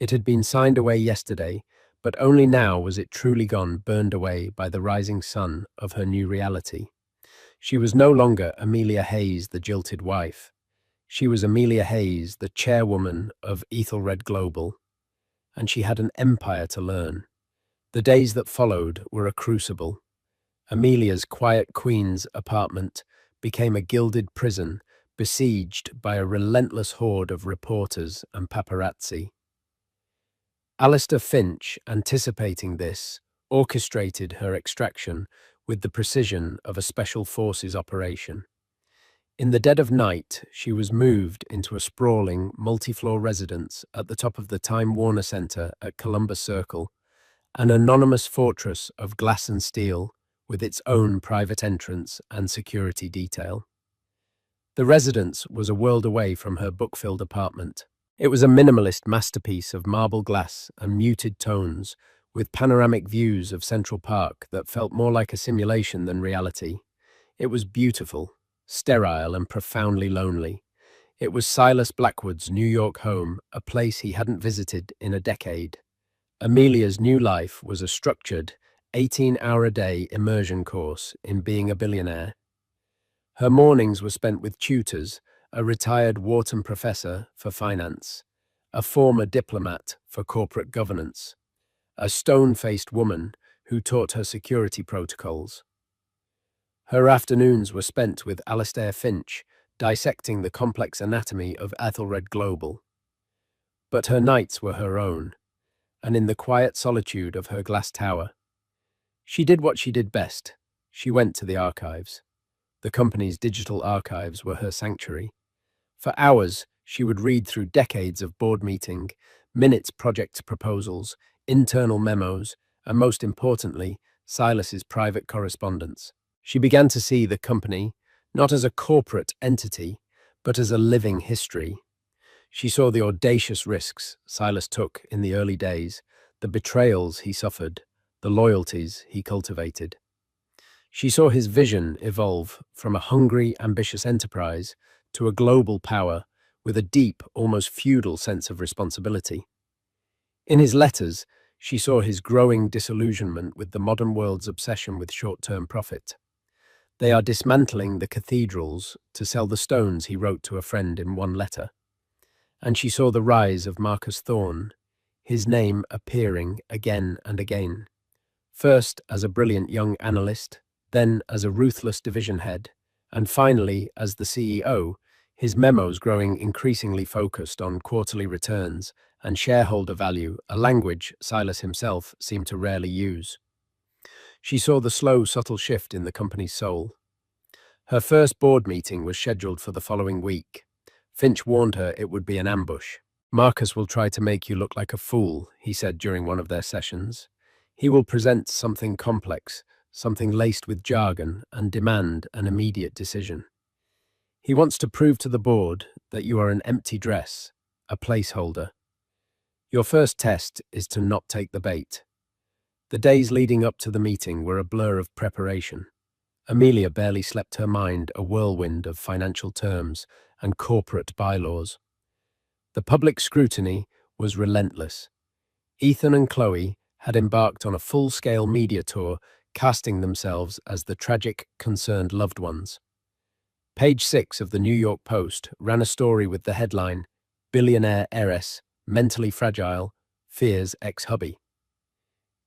B: It had been signed away yesterday, but only now was it truly gone, burned away by the rising sun of her new reality. She was no longer Amelia Hayes, the jilted wife. She was Amelia Hayes, the chairwoman of Ethelred Global, and she had an empire to learn. The days that followed were a crucible. Amelia's quiet queen's apartment became a gilded prison, besieged by a relentless horde of reporters and paparazzi. Alistair Finch, anticipating this, orchestrated her extraction with the precision of a special forces operation. In the dead of night, she was moved into a sprawling, multi-floor residence at the top of the Time Warner Center at Columbus Circle, an anonymous fortress of glass and steel with its own private entrance and security detail. The residence was a world away from her book-filled apartment. It was a minimalist masterpiece of marble glass and muted tones, with panoramic views of Central Park that felt more like a simulation than reality. It was beautiful, sterile and profoundly lonely. It was Silas Blackwood's New York home, a place he hadn't visited in a decade. Amelia's new life was a structured, 18-hour-a-day immersion course in being a billionaire. Her mornings were spent with tutors, a retired Wharton professor for finance, a former diplomat for corporate governance, a stone-faced woman who taught her security protocols. Her afternoons were spent with Alastair Finch, dissecting the complex anatomy of Ethelred Global. But her nights were her own, and in the quiet solitude of her glass tower, she did what she did best. She went to the archives. The company's digital archives were her sanctuary. For hours, she would read through decades of board meeting, minutes project proposals, internal memos, and most importantly, Silas's private correspondence. She began to see the company not as a corporate entity, but as a living history. She saw the audacious risks Silas took in the early days, the betrayals he suffered, the loyalties he cultivated. She saw his vision evolve from a hungry, ambitious enterprise to a global power with a deep, almost feudal sense of responsibility. In his letters, she saw his growing disillusionment with the modern world's obsession with short-term profit. They are dismantling the cathedrals to sell the stones, he wrote to a friend in one letter. And she saw the rise of Marcus Thorne, his name appearing again and again, first as a brilliant young analyst, then as a ruthless division head, and finally as the CEO, his memos growing increasingly focused on quarterly returns and shareholder value, a language Silas himself seemed to rarely use. She saw the slow, subtle shift in the company's soul. Her first board meeting was scheduled for the following week. Finch warned her it would be an ambush. "Marcus will try to make you look like a fool," he said during one of their sessions. "He will present something complex, something laced with jargon, and demand an immediate decision. He wants to prove to the board that you are an empty dress, a placeholder. Your first test is to not take the bait." The days leading up to the meeting were a blur of preparation. Amelia barely slept, her mind a whirlwind of financial terms and corporate bylaws. The public scrutiny was relentless. Ethan and Chloe had embarked on a full-scale media tour, casting themselves as the tragic, concerned loved ones. Page 6 of the New York Post ran a story with the headline, "Billionaire Heiress, Mentally Fragile, Fears Ex-Hubby."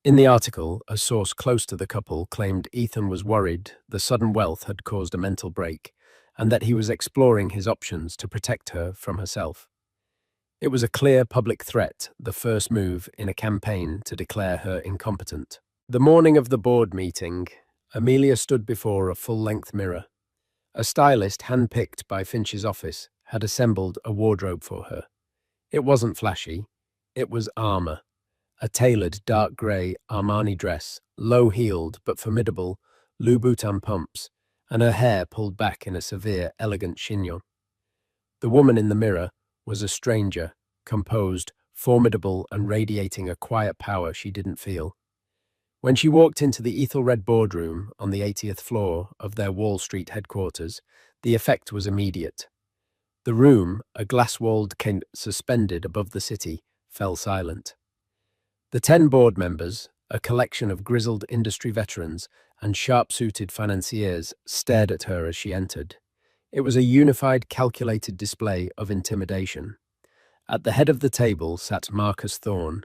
B: In the article, a source close to the couple claimed Ethan was worried the sudden wealth had caused a mental break, and that he was exploring his options to protect her from herself. It was a clear public threat, the first move in a campaign to declare her incompetent. The morning of the board meeting, Amelia stood before a full-length mirror. A stylist handpicked by Finch's office had assembled a wardrobe for her. It wasn't flashy, it was armor. A tailored dark grey Armani dress, low-heeled but formidable, Louboutin pumps, and her hair pulled back in a severe, elegant chignon. The woman in the mirror was a stranger, composed, formidable, and radiating a quiet power she didn't feel. When she walked into the Ethelred boardroom on the 80th floor of their Wall Street headquarters, the effect was immediate. The room, a glass-walled cage suspended above the city, fell silent. The 10 board members, a collection of grizzled industry veterans and sharp-suited financiers, stared at her as she entered. It was a unified, calculated display of intimidation. At the head of the table sat Marcus Thorne.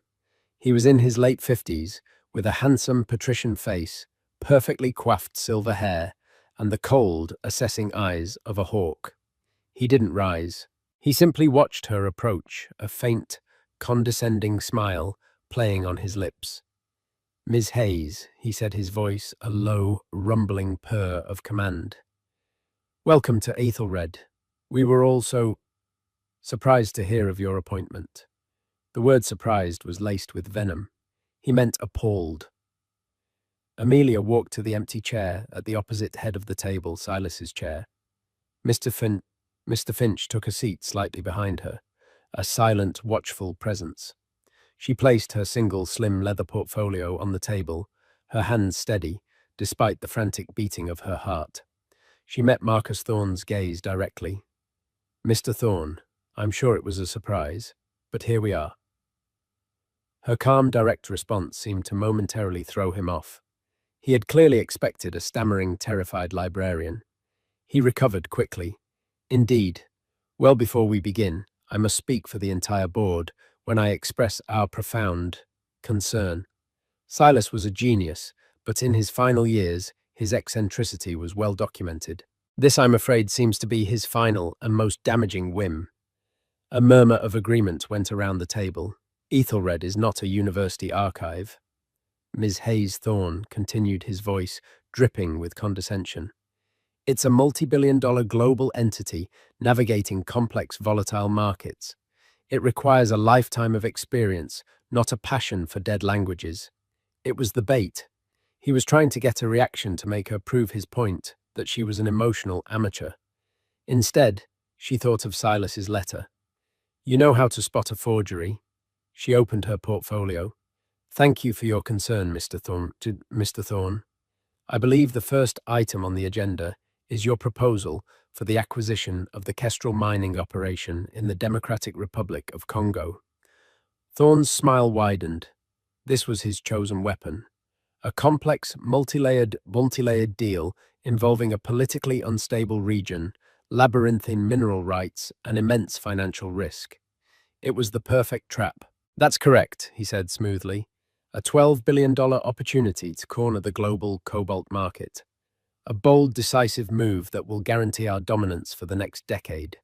B: He was in his late 50s, with a handsome patrician face, perfectly coiffed silver hair, and the cold, assessing eyes of a hawk. He didn't rise. He simply watched her approach, a faint, condescending smile playing on his lips. "Ms. Hayes," he said, his voice a low, rumbling purr of command. "Welcome to Ethelred. We were all so surprised to hear of your appointment." The word surprised was laced with venom. He meant appalled. Amelia walked to the empty chair at the opposite head of the table, Silas's chair. Mr. Finch took a seat slightly behind her, a silent, watchful presence. She placed her single, slim leather portfolio on the table, her hands steady, despite the frantic beating of her heart. She met Marcus Thorne's gaze directly. "Mr. Thorne, I'm sure it was a surprise, but here we are." Her calm, direct response seemed to momentarily throw him off. He had clearly expected a stammering, terrified librarian. He recovered quickly. Indeed, well before we begin, I must speak for the entire board when I express our profound concern. Silas was a genius, but in his final years, his eccentricity was well documented. This, I'm afraid, seems to be his final and most damaging whim. A murmur of agreement went around the table. Ethelred is not a university archive. Ms. Hayes Thorne continued, his voice dripping with condescension. It's a multi-billion-dollar global entity navigating complex, volatile markets. It requires a lifetime of experience, not a passion for dead languages. It was the bait. He was trying to get a reaction to make her prove his point that she was an emotional amateur. Instead, she thought of Silas's letter. You know how to spot a forgery. She opened her portfolio. Thank you for your concern, Mr. Thorne. I believe the first item on the agenda is your proposal for the acquisition of the Kestrel mining operation in the Democratic Republic of Congo. Thorne's smile widened. This was his chosen weapon. A complex, multi-layered deal involving a politically unstable region, labyrinthine mineral rights, and immense financial risk. It was the perfect trap. That's correct, he said smoothly. A $12 billion opportunity to corner the global cobalt market. A bold, decisive move that will guarantee our dominance for the next decade.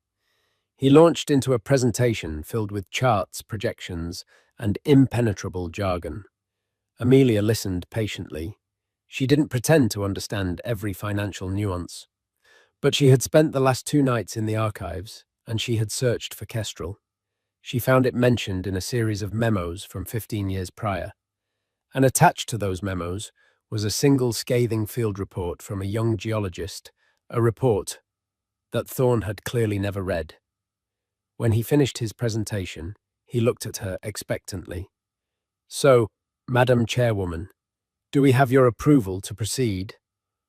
B: He launched into a presentation filled with charts, projections, and impenetrable jargon. Amelia listened patiently. She didn't pretend to understand every financial nuance. But she had spent the last 2 nights in the archives, and she had searched for Kestrel. She found it mentioned in a series of memos from 15 years prior. And attached to those memos was a single scathing field report from a young geologist, a report that Thorne had clearly never read. When he finished his presentation, he looked at her expectantly. So, Madam Chairwoman, do we have your approval to proceed?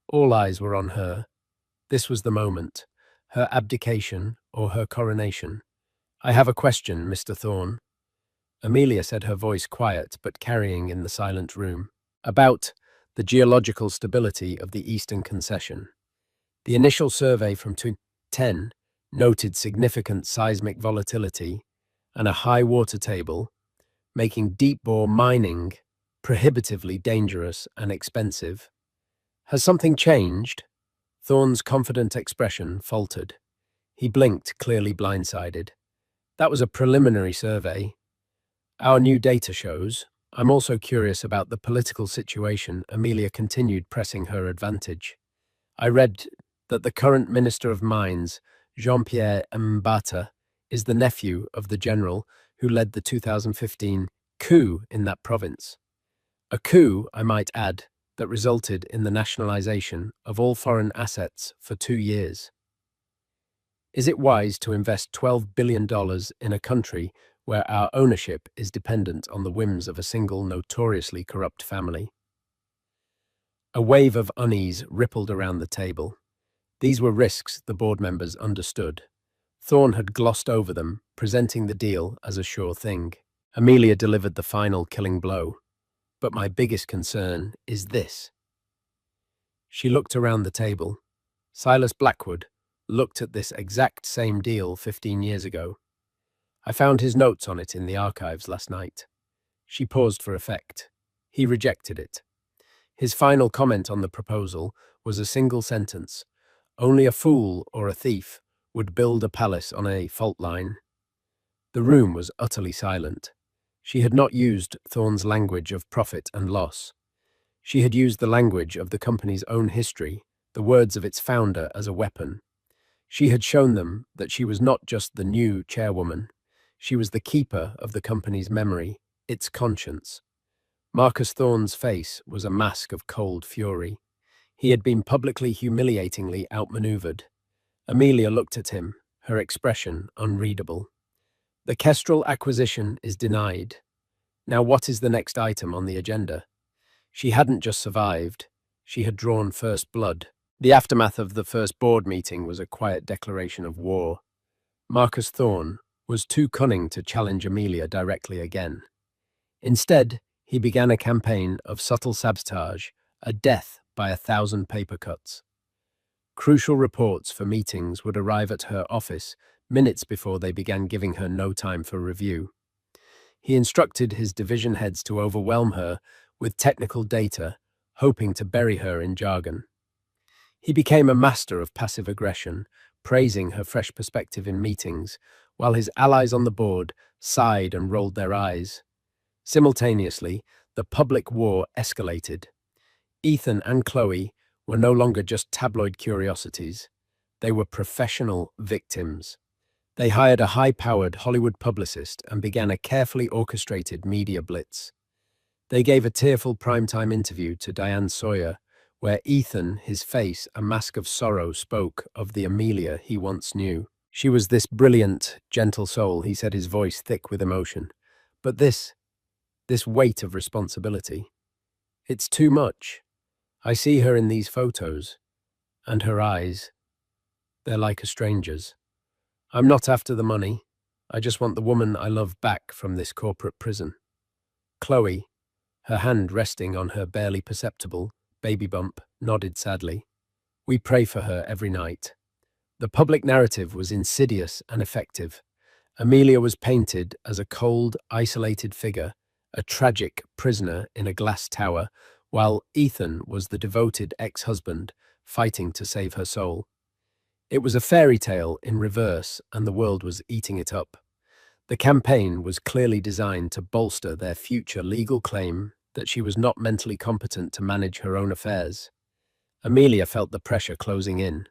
B: All eyes were on her. This was the moment, her abdication or her coronation. I have a question, Mr. Thorne. Amelia said, her voice quiet but carrying in the silent room. About the geological stability of the Eastern Concession. The initial survey from 2010 noted significant seismic volatility and a high water table, making deep-bore mining prohibitively dangerous and expensive. Has something changed? Thorne's confident expression faltered. He blinked, clearly blindsided. That was a preliminary survey. Our new data shows. I'm also curious about the political situation. Amelia continued, pressing her advantage. I read that the current Minister of Mines, Jean-Pierre Mbata, is the nephew of the general who led the 2015 coup in that province. A coup, I might add, that resulted in the nationalization of all foreign assets for 2 years. Is it wise to invest $12 billion in a country where our ownership is dependent on the whims of a single notoriously corrupt family? A wave of unease rippled around the table. These were risks the board members understood. Thorne had glossed over them, presenting the deal as a sure thing. Amelia delivered the final killing blow. But my biggest concern is this. She looked around the table. Silas Blackwood looked at this exact same deal 15 years ago. I found his notes on it in the archives last night. She paused for effect. He rejected it. His final comment on the proposal was a single sentence. Only a fool or a thief would build a palace on a fault line. The room was utterly silent. She had not used Thorne's language of profit and loss. She had used the language of the company's own history, the words of its founder as a weapon. She had shown them that she was not just the new chairwoman. She was the keeper of the company's memory, its conscience. Marcus Thorne's face was a mask of cold fury. He had been publicly humiliatingly outmaneuvered. Amelia looked at him, her expression unreadable. The Kestrel acquisition is denied. Now what is the next item on the agenda? She hadn't just survived, she had drawn first blood. The aftermath of the first board meeting was a quiet declaration of war. Marcus Thorne was too cunning to challenge Amelia directly again. Instead, he began a campaign of subtle sabotage, a death by 1,000 paper cuts. Crucial reports for meetings would arrive at her office minutes before they began, giving her no time for review. He instructed his division heads to overwhelm her with technical data, hoping to bury her in jargon. He became a master of passive aggression, praising her fresh perspective in meetings, while his allies on the board sighed and rolled their eyes. Simultaneously, the public war escalated. Ethan and Chloe were no longer just tabloid curiosities. They were professional victims. They hired a high-powered Hollywood publicist and began a carefully orchestrated media blitz. They gave a tearful primetime interview to Diane Sawyer, where Ethan, his face a mask of sorrow, spoke of the Amelia he once knew. She was this brilliant, gentle soul, he said, his voice thick with emotion. But this weight of responsibility, it's too much. I see her in these photos, and her eyes, they're like a stranger's. I'm not after the money. I just want the woman I love back from this corporate prison. Chloe, her hand resting on her barely perceptible baby bump, nodded sadly. We pray for her every night. The public narrative was insidious and effective. Amelia was painted as a cold, isolated figure, a tragic prisoner in a glass tower, while Ethan was the devoted ex-husband fighting to save her soul. It was a fairy tale in reverse, and the world was eating it up. The campaign was clearly designed to bolster their future legal claim that she was not mentally competent to manage her own affairs. Amelia felt the pressure closing in.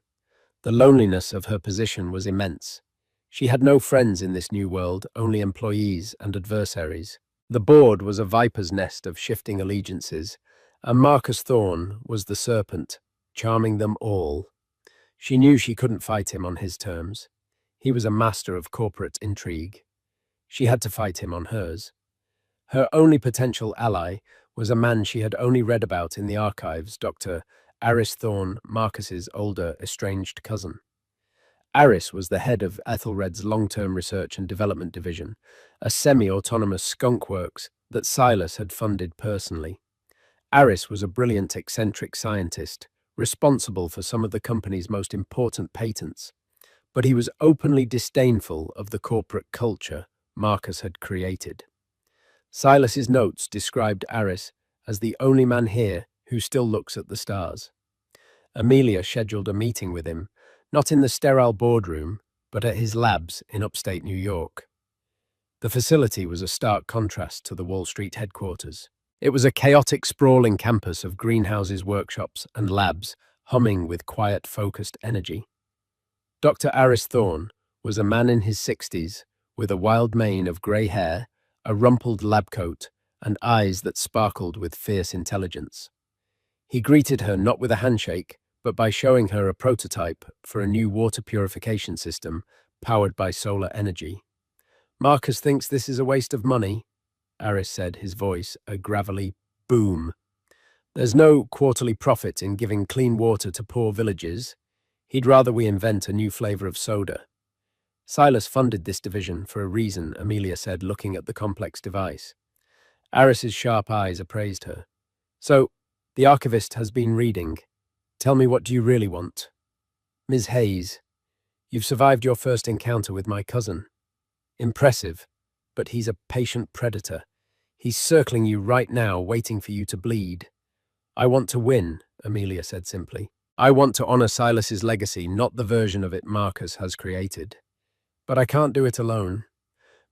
B: The loneliness of her position was immense. She had no friends in this new world, only employees and adversaries. The board was a viper's nest of shifting allegiances, and Marcus Thorne was the serpent, charming them all. She knew she couldn't fight him on his terms. He was a master of corporate intrigue. She had to fight him on hers. Her only potential ally was a man she had only read about in the archives, Dr. Aris Thorne, Marcus's older, estranged cousin. Aris was the head of Ethelred's long-term research and development division, a semi-autonomous skunkworks that Silas had funded personally. Aris was a brilliant, eccentric scientist, responsible for some of the company's most important patents, but he was openly disdainful of the corporate culture Marcus had created. Silas's notes described Aris as the only man here who still looks at the stars. Amelia scheduled a meeting with him, not in the sterile boardroom, but at his labs in upstate New York. The facility was a stark contrast to the Wall Street headquarters. It was a chaotic, sprawling campus of greenhouses, workshops, and labs, humming with quiet, focused energy. Dr. Aris Thorne was a man in his 60s, with a wild mane of grey hair, a rumpled lab coat, and eyes that sparkled with fierce intelligence. He greeted her not with a handshake, but by showing her a prototype for a new water purification system powered by solar energy. Marcus thinks this is a waste of money, Aris said, his voice a gravelly boom. There's no quarterly profit in giving clean water to poor villages. He'd rather we invent a new flavor of soda. Silas funded this division for a reason, Amelia said, looking at the complex device. Aris's sharp eyes appraised her. So, the archivist has been reading. Tell me, what do you really want? Ms. Hayes, you've survived your first encounter with my cousin. Impressive, but he's a patient predator. He's circling you right now, waiting for you to bleed. I want to win, Amelia said simply. I want to honor Silas's legacy, not the version of it Marcus has created. But I can't do it alone.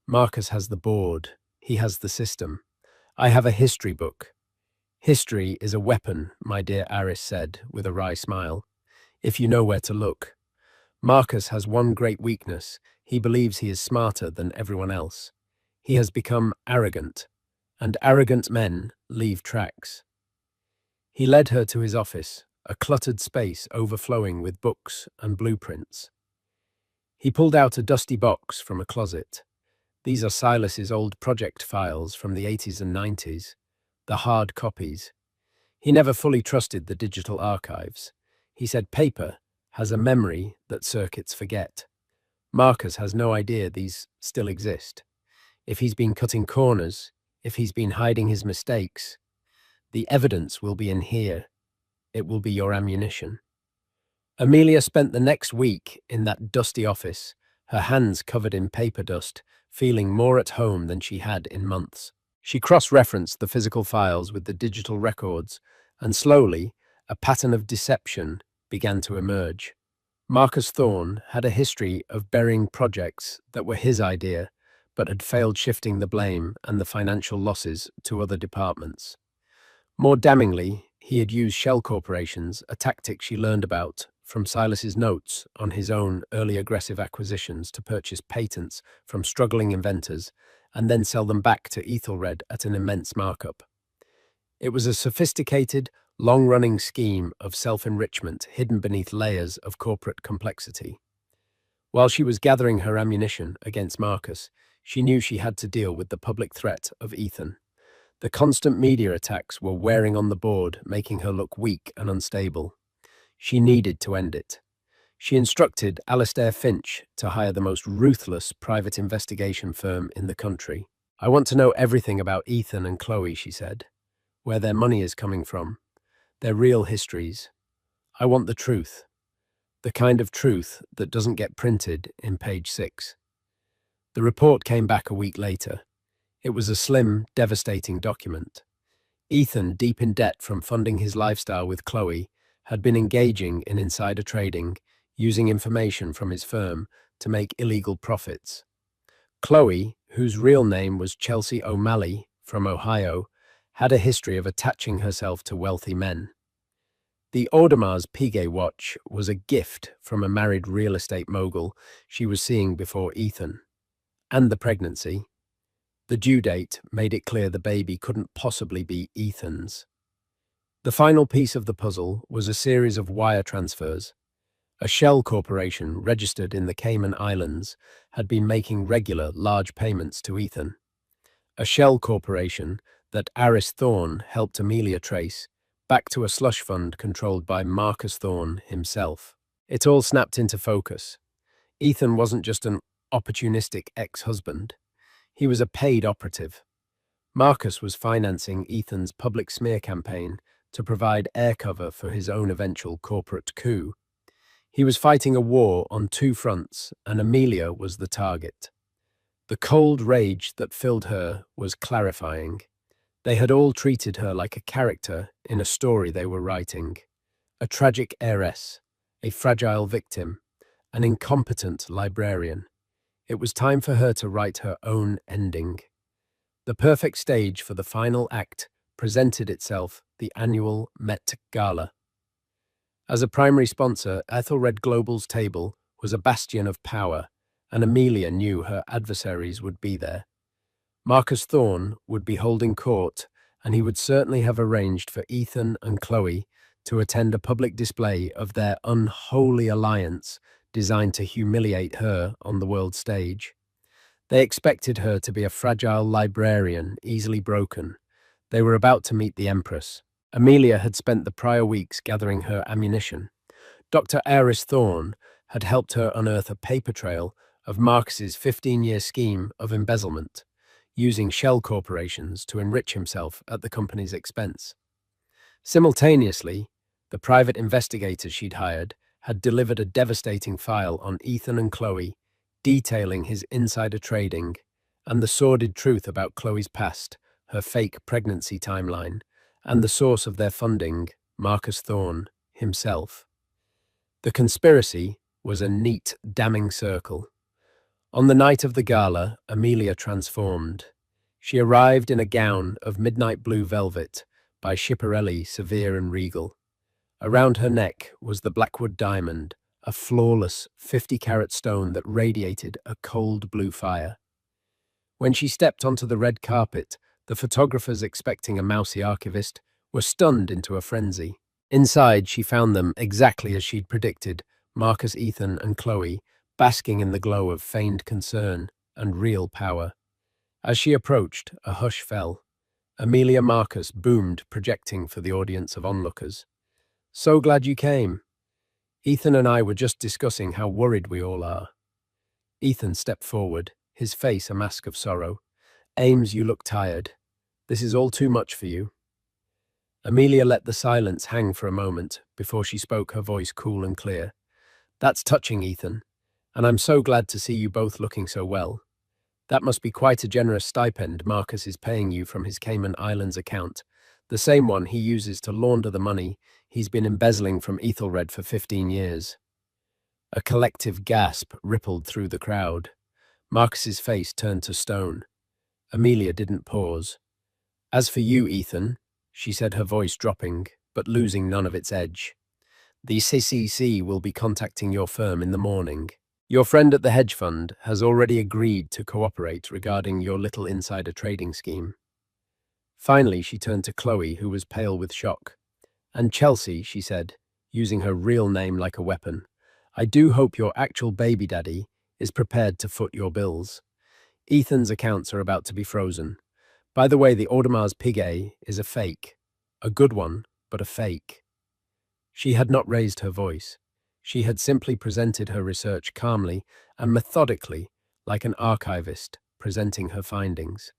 B: Marcus has the board. He has the system. I have a history book. History is a weapon, my dear Aris said, with a wry smile, if you know where to look. Marcus has one great weakness. He believes he is smarter than everyone else. He has become arrogant, and arrogant men leave tracks. He led her to his office, a cluttered space overflowing with books and blueprints. He pulled out a dusty box from a closet. These are Silas's old project files from the 80s and 90s, the hard copies. He never fully trusted the digital archives. He said paper has a memory that circuits forget. Marcus has no idea these still exist. If he's been cutting corners, if he's been hiding his mistakes, The evidence will be in here. It will be your ammunition. Amelia spent the next week in that dusty office, her hands covered in paper dust, feeling more at home than she had in months. She cross-referenced the physical files with the digital records, and slowly, a pattern of deception began to emerge. Marcus Thorne had a history of burying projects that were his idea, but had failed shifting the blame and the financial losses to other departments. More damningly, he had used shell corporations, a tactic she learned about from Silas's notes on his own early aggressive acquisitions, to purchase patents from struggling inventors and then sell them back to Ethelred at an immense markup. It was a sophisticated, long-running scheme of self-enrichment hidden beneath layers of corporate complexity. While she was gathering her ammunition against Marcus, she knew she had to deal with the public threat of Ethan. The constant media attacks were wearing on the board, making her look weak and unstable. She needed to end it. She instructed Alistair Finch to hire the most ruthless private investigation firm in the country. "I want to know everything about Ethan and Chloe," she said. "Where their money is coming from, their real histories. I want the truth. The kind of truth that doesn't get printed in page 6. The report came back a week later. It was a slim, devastating document. Ethan, deep in debt from funding his lifestyle with Chloe, had been engaging in insider trading, using information from his firm to make illegal profits. Chloe, whose real name was Chelsea O'Malley, from Ohio, had a history of attaching herself to wealthy men. The Audemars Piguet watch was a gift from a married real estate mogul she was seeing before Ethan. And the pregnancy. The due date made it clear the baby couldn't possibly be Ethan's. The final piece of the puzzle was a series of wire transfers. A shell corporation registered in the Cayman Islands had been making regular, large payments to Ethan. A shell corporation that Aris Thorne helped Amelia trace back to a slush fund controlled by Marcus Thorne himself. It all snapped into focus. Ethan wasn't just an opportunistic ex-husband. He was a paid operative. Marcus was financing Ethan's public smear campaign to provide air cover for his own eventual corporate coup. He was fighting a war on two fronts, and Amelia was the target. The cold rage that filled her was clarifying. They had all treated her like a character in a story they were writing. A tragic heiress, a fragile victim, an incompetent librarian. It was time for her to write her own ending. The perfect stage for the final act presented itself, the annual Met Gala. As a primary sponsor, Ethelred Global's table was a bastion of power, and Amelia knew her adversaries would be there. Marcus Thorne would be holding court, and he would certainly have arranged for Ethan and Chloe to attend a public display of their unholy alliance designed to humiliate her on the world stage. They expected her to be a fragile librarian, easily broken. They were about to meet the Empress. Amelia had spent the prior weeks gathering her ammunition. Dr. Aris Thorne had helped her unearth a paper trail of Marcus's 15-year scheme of embezzlement, using shell corporations to enrich himself at the company's expense. Simultaneously, the private investigators she'd hired had delivered a devastating file on Ethan and Chloe, detailing his insider trading and the sordid truth about Chloe's past, her fake pregnancy timeline, and the source of their funding, Marcus Thorne himself. The conspiracy was a neat, damning circle. On the night of the gala, Amelia transformed. She arrived in a gown of midnight blue velvet by Schiaparelli, severe and regal. Around her neck was the Blackwood diamond, a flawless 50-carat stone that radiated a cold blue fire. When she stepped onto the red carpet, the photographers, expecting a mousy archivist, were stunned into a frenzy. Inside, she found them exactly as she'd predicted, Marcus, Ethan, and Chloe, basking in the glow of feigned concern and real power. As she approached, a hush fell. Amelia Marcus boomed, projecting for the audience of onlookers. "So glad you came. Ethan and I were just discussing how worried we all are." Ethan stepped forward, his face a mask of sorrow. "Ames, you look tired. This is all too much for you." Amelia let the silence hang for a moment before she spoke, her voice cool and clear. That's touching, Ethan, and I'm so glad to see you both looking so well. That must be quite a generous stipend Marcus is paying you from his Cayman Islands account, the same one he uses to launder the money he's been embezzling from Ethelred for 15 years. A collective gasp rippled through the crowd. Marcus's face turned to stone. Amelia didn't pause. As for you, Ethan, she said, her voice dropping, but losing none of its edge, the CCC will be contacting your firm in the morning. Your friend at the hedge fund has already agreed to cooperate regarding your little insider trading scheme. Finally, she turned to Chloe, who was pale with shock. And Chelsea, she said, using her real name like a weapon, I do hope your actual baby daddy is prepared to foot your bills. Ethan's accounts are about to be frozen. By the way, the Audemars Piguet is a fake. A good one, but a fake. She had not raised her voice. She had simply presented her research calmly and methodically, like an archivist presenting her findings.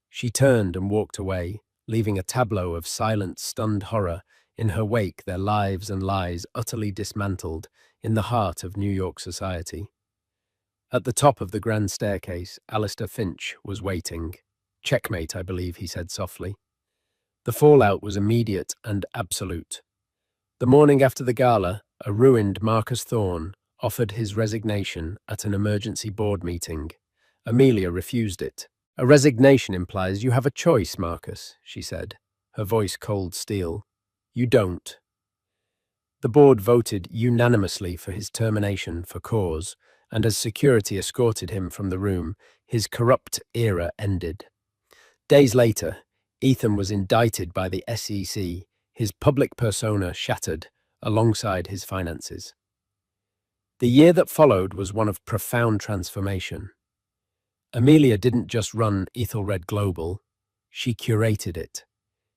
B: She turned and walked away, leaving a tableau of silent, stunned horror in her wake, their lives and lies utterly dismantled in the heart of New York society. At the top of the grand staircase, Alistair Finch was waiting. Checkmate, I believe, he said softly. The fallout was immediate and absolute. The morning after the gala, a ruined Marcus Thorne offered his resignation at an emergency board meeting. Amelia refused it. A resignation implies you have a choice, Marcus, she said, her voice cold steel. You don't. The board voted unanimously for his termination for cause, and as security escorted him from the room, his corrupt era ended. Days later, Ethan was indicted by the SEC, his public persona shattered alongside his finances. The year that followed was one of profound transformation. Amelia didn't just run Ethelred Global, she curated it.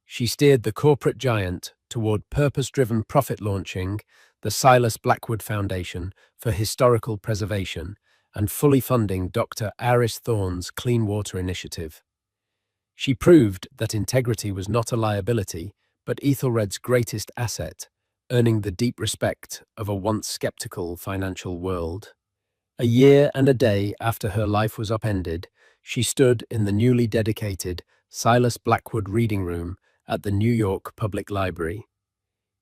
B: She steered the corporate giant toward purpose-driven profit launching, the Silas Blackwood Foundation for Historical Preservation, and fully funding Dr. Aris Thorne's Clean Water Initiative. She proved that integrity was not a liability, but Ethelred's greatest asset, earning the deep respect of a once skeptical financial world. A year and a day after her life was upended, she stood in the newly dedicated Silas Blackwood Reading Room at the New York Public Library.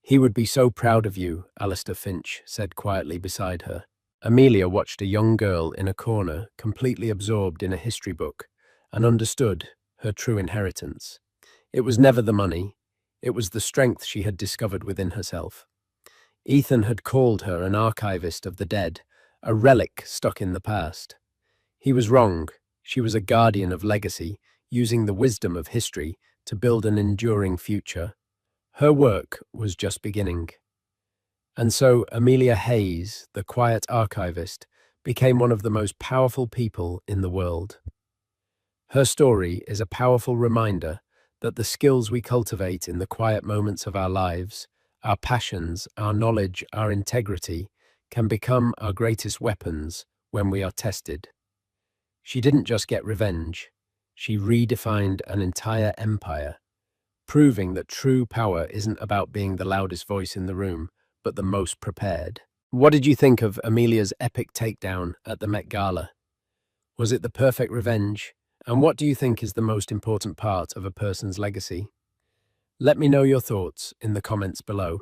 B: He would be so proud of you, Alistair Finch said quietly beside her. Amelia watched a young girl in a corner, completely absorbed in a history book, and understood her true inheritance. It was never the money, it was the strength she had discovered within herself. Ethan had called her an archivist of the dead, a relic stuck in the past. He was wrong. She was a guardian of legacy, using the wisdom of history to build an enduring future. Her work was just beginning. And so Amelia Hayes, the quiet archivist, became one of the most powerful people in the world. Her story is a powerful reminder that the skills we cultivate in the quiet moments of our lives, our passions, our knowledge, our integrity, can become our greatest weapons when we are tested. She didn't just get revenge, she redefined an entire empire, proving that true power isn't about being the loudest voice in the room, but the most prepared. What did you think of Amelia's epic takedown at the Met Gala? Was it the perfect revenge? And what do you think is the most important part of a person's legacy? Let me know your thoughts in the comments below.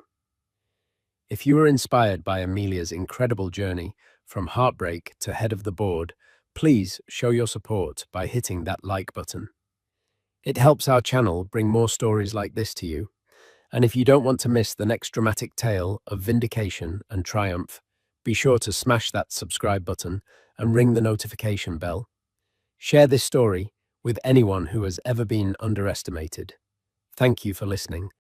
B: If you were inspired by Amelia's incredible journey from heartbreak to head of the board, please show your support by hitting that like button. It helps our channel bring more stories like this to you. And if you don't want to miss the next dramatic tale of vindication and triumph, be sure to smash that subscribe button and ring the notification bell. Share this story with anyone who has ever been underestimated. Thank you for listening.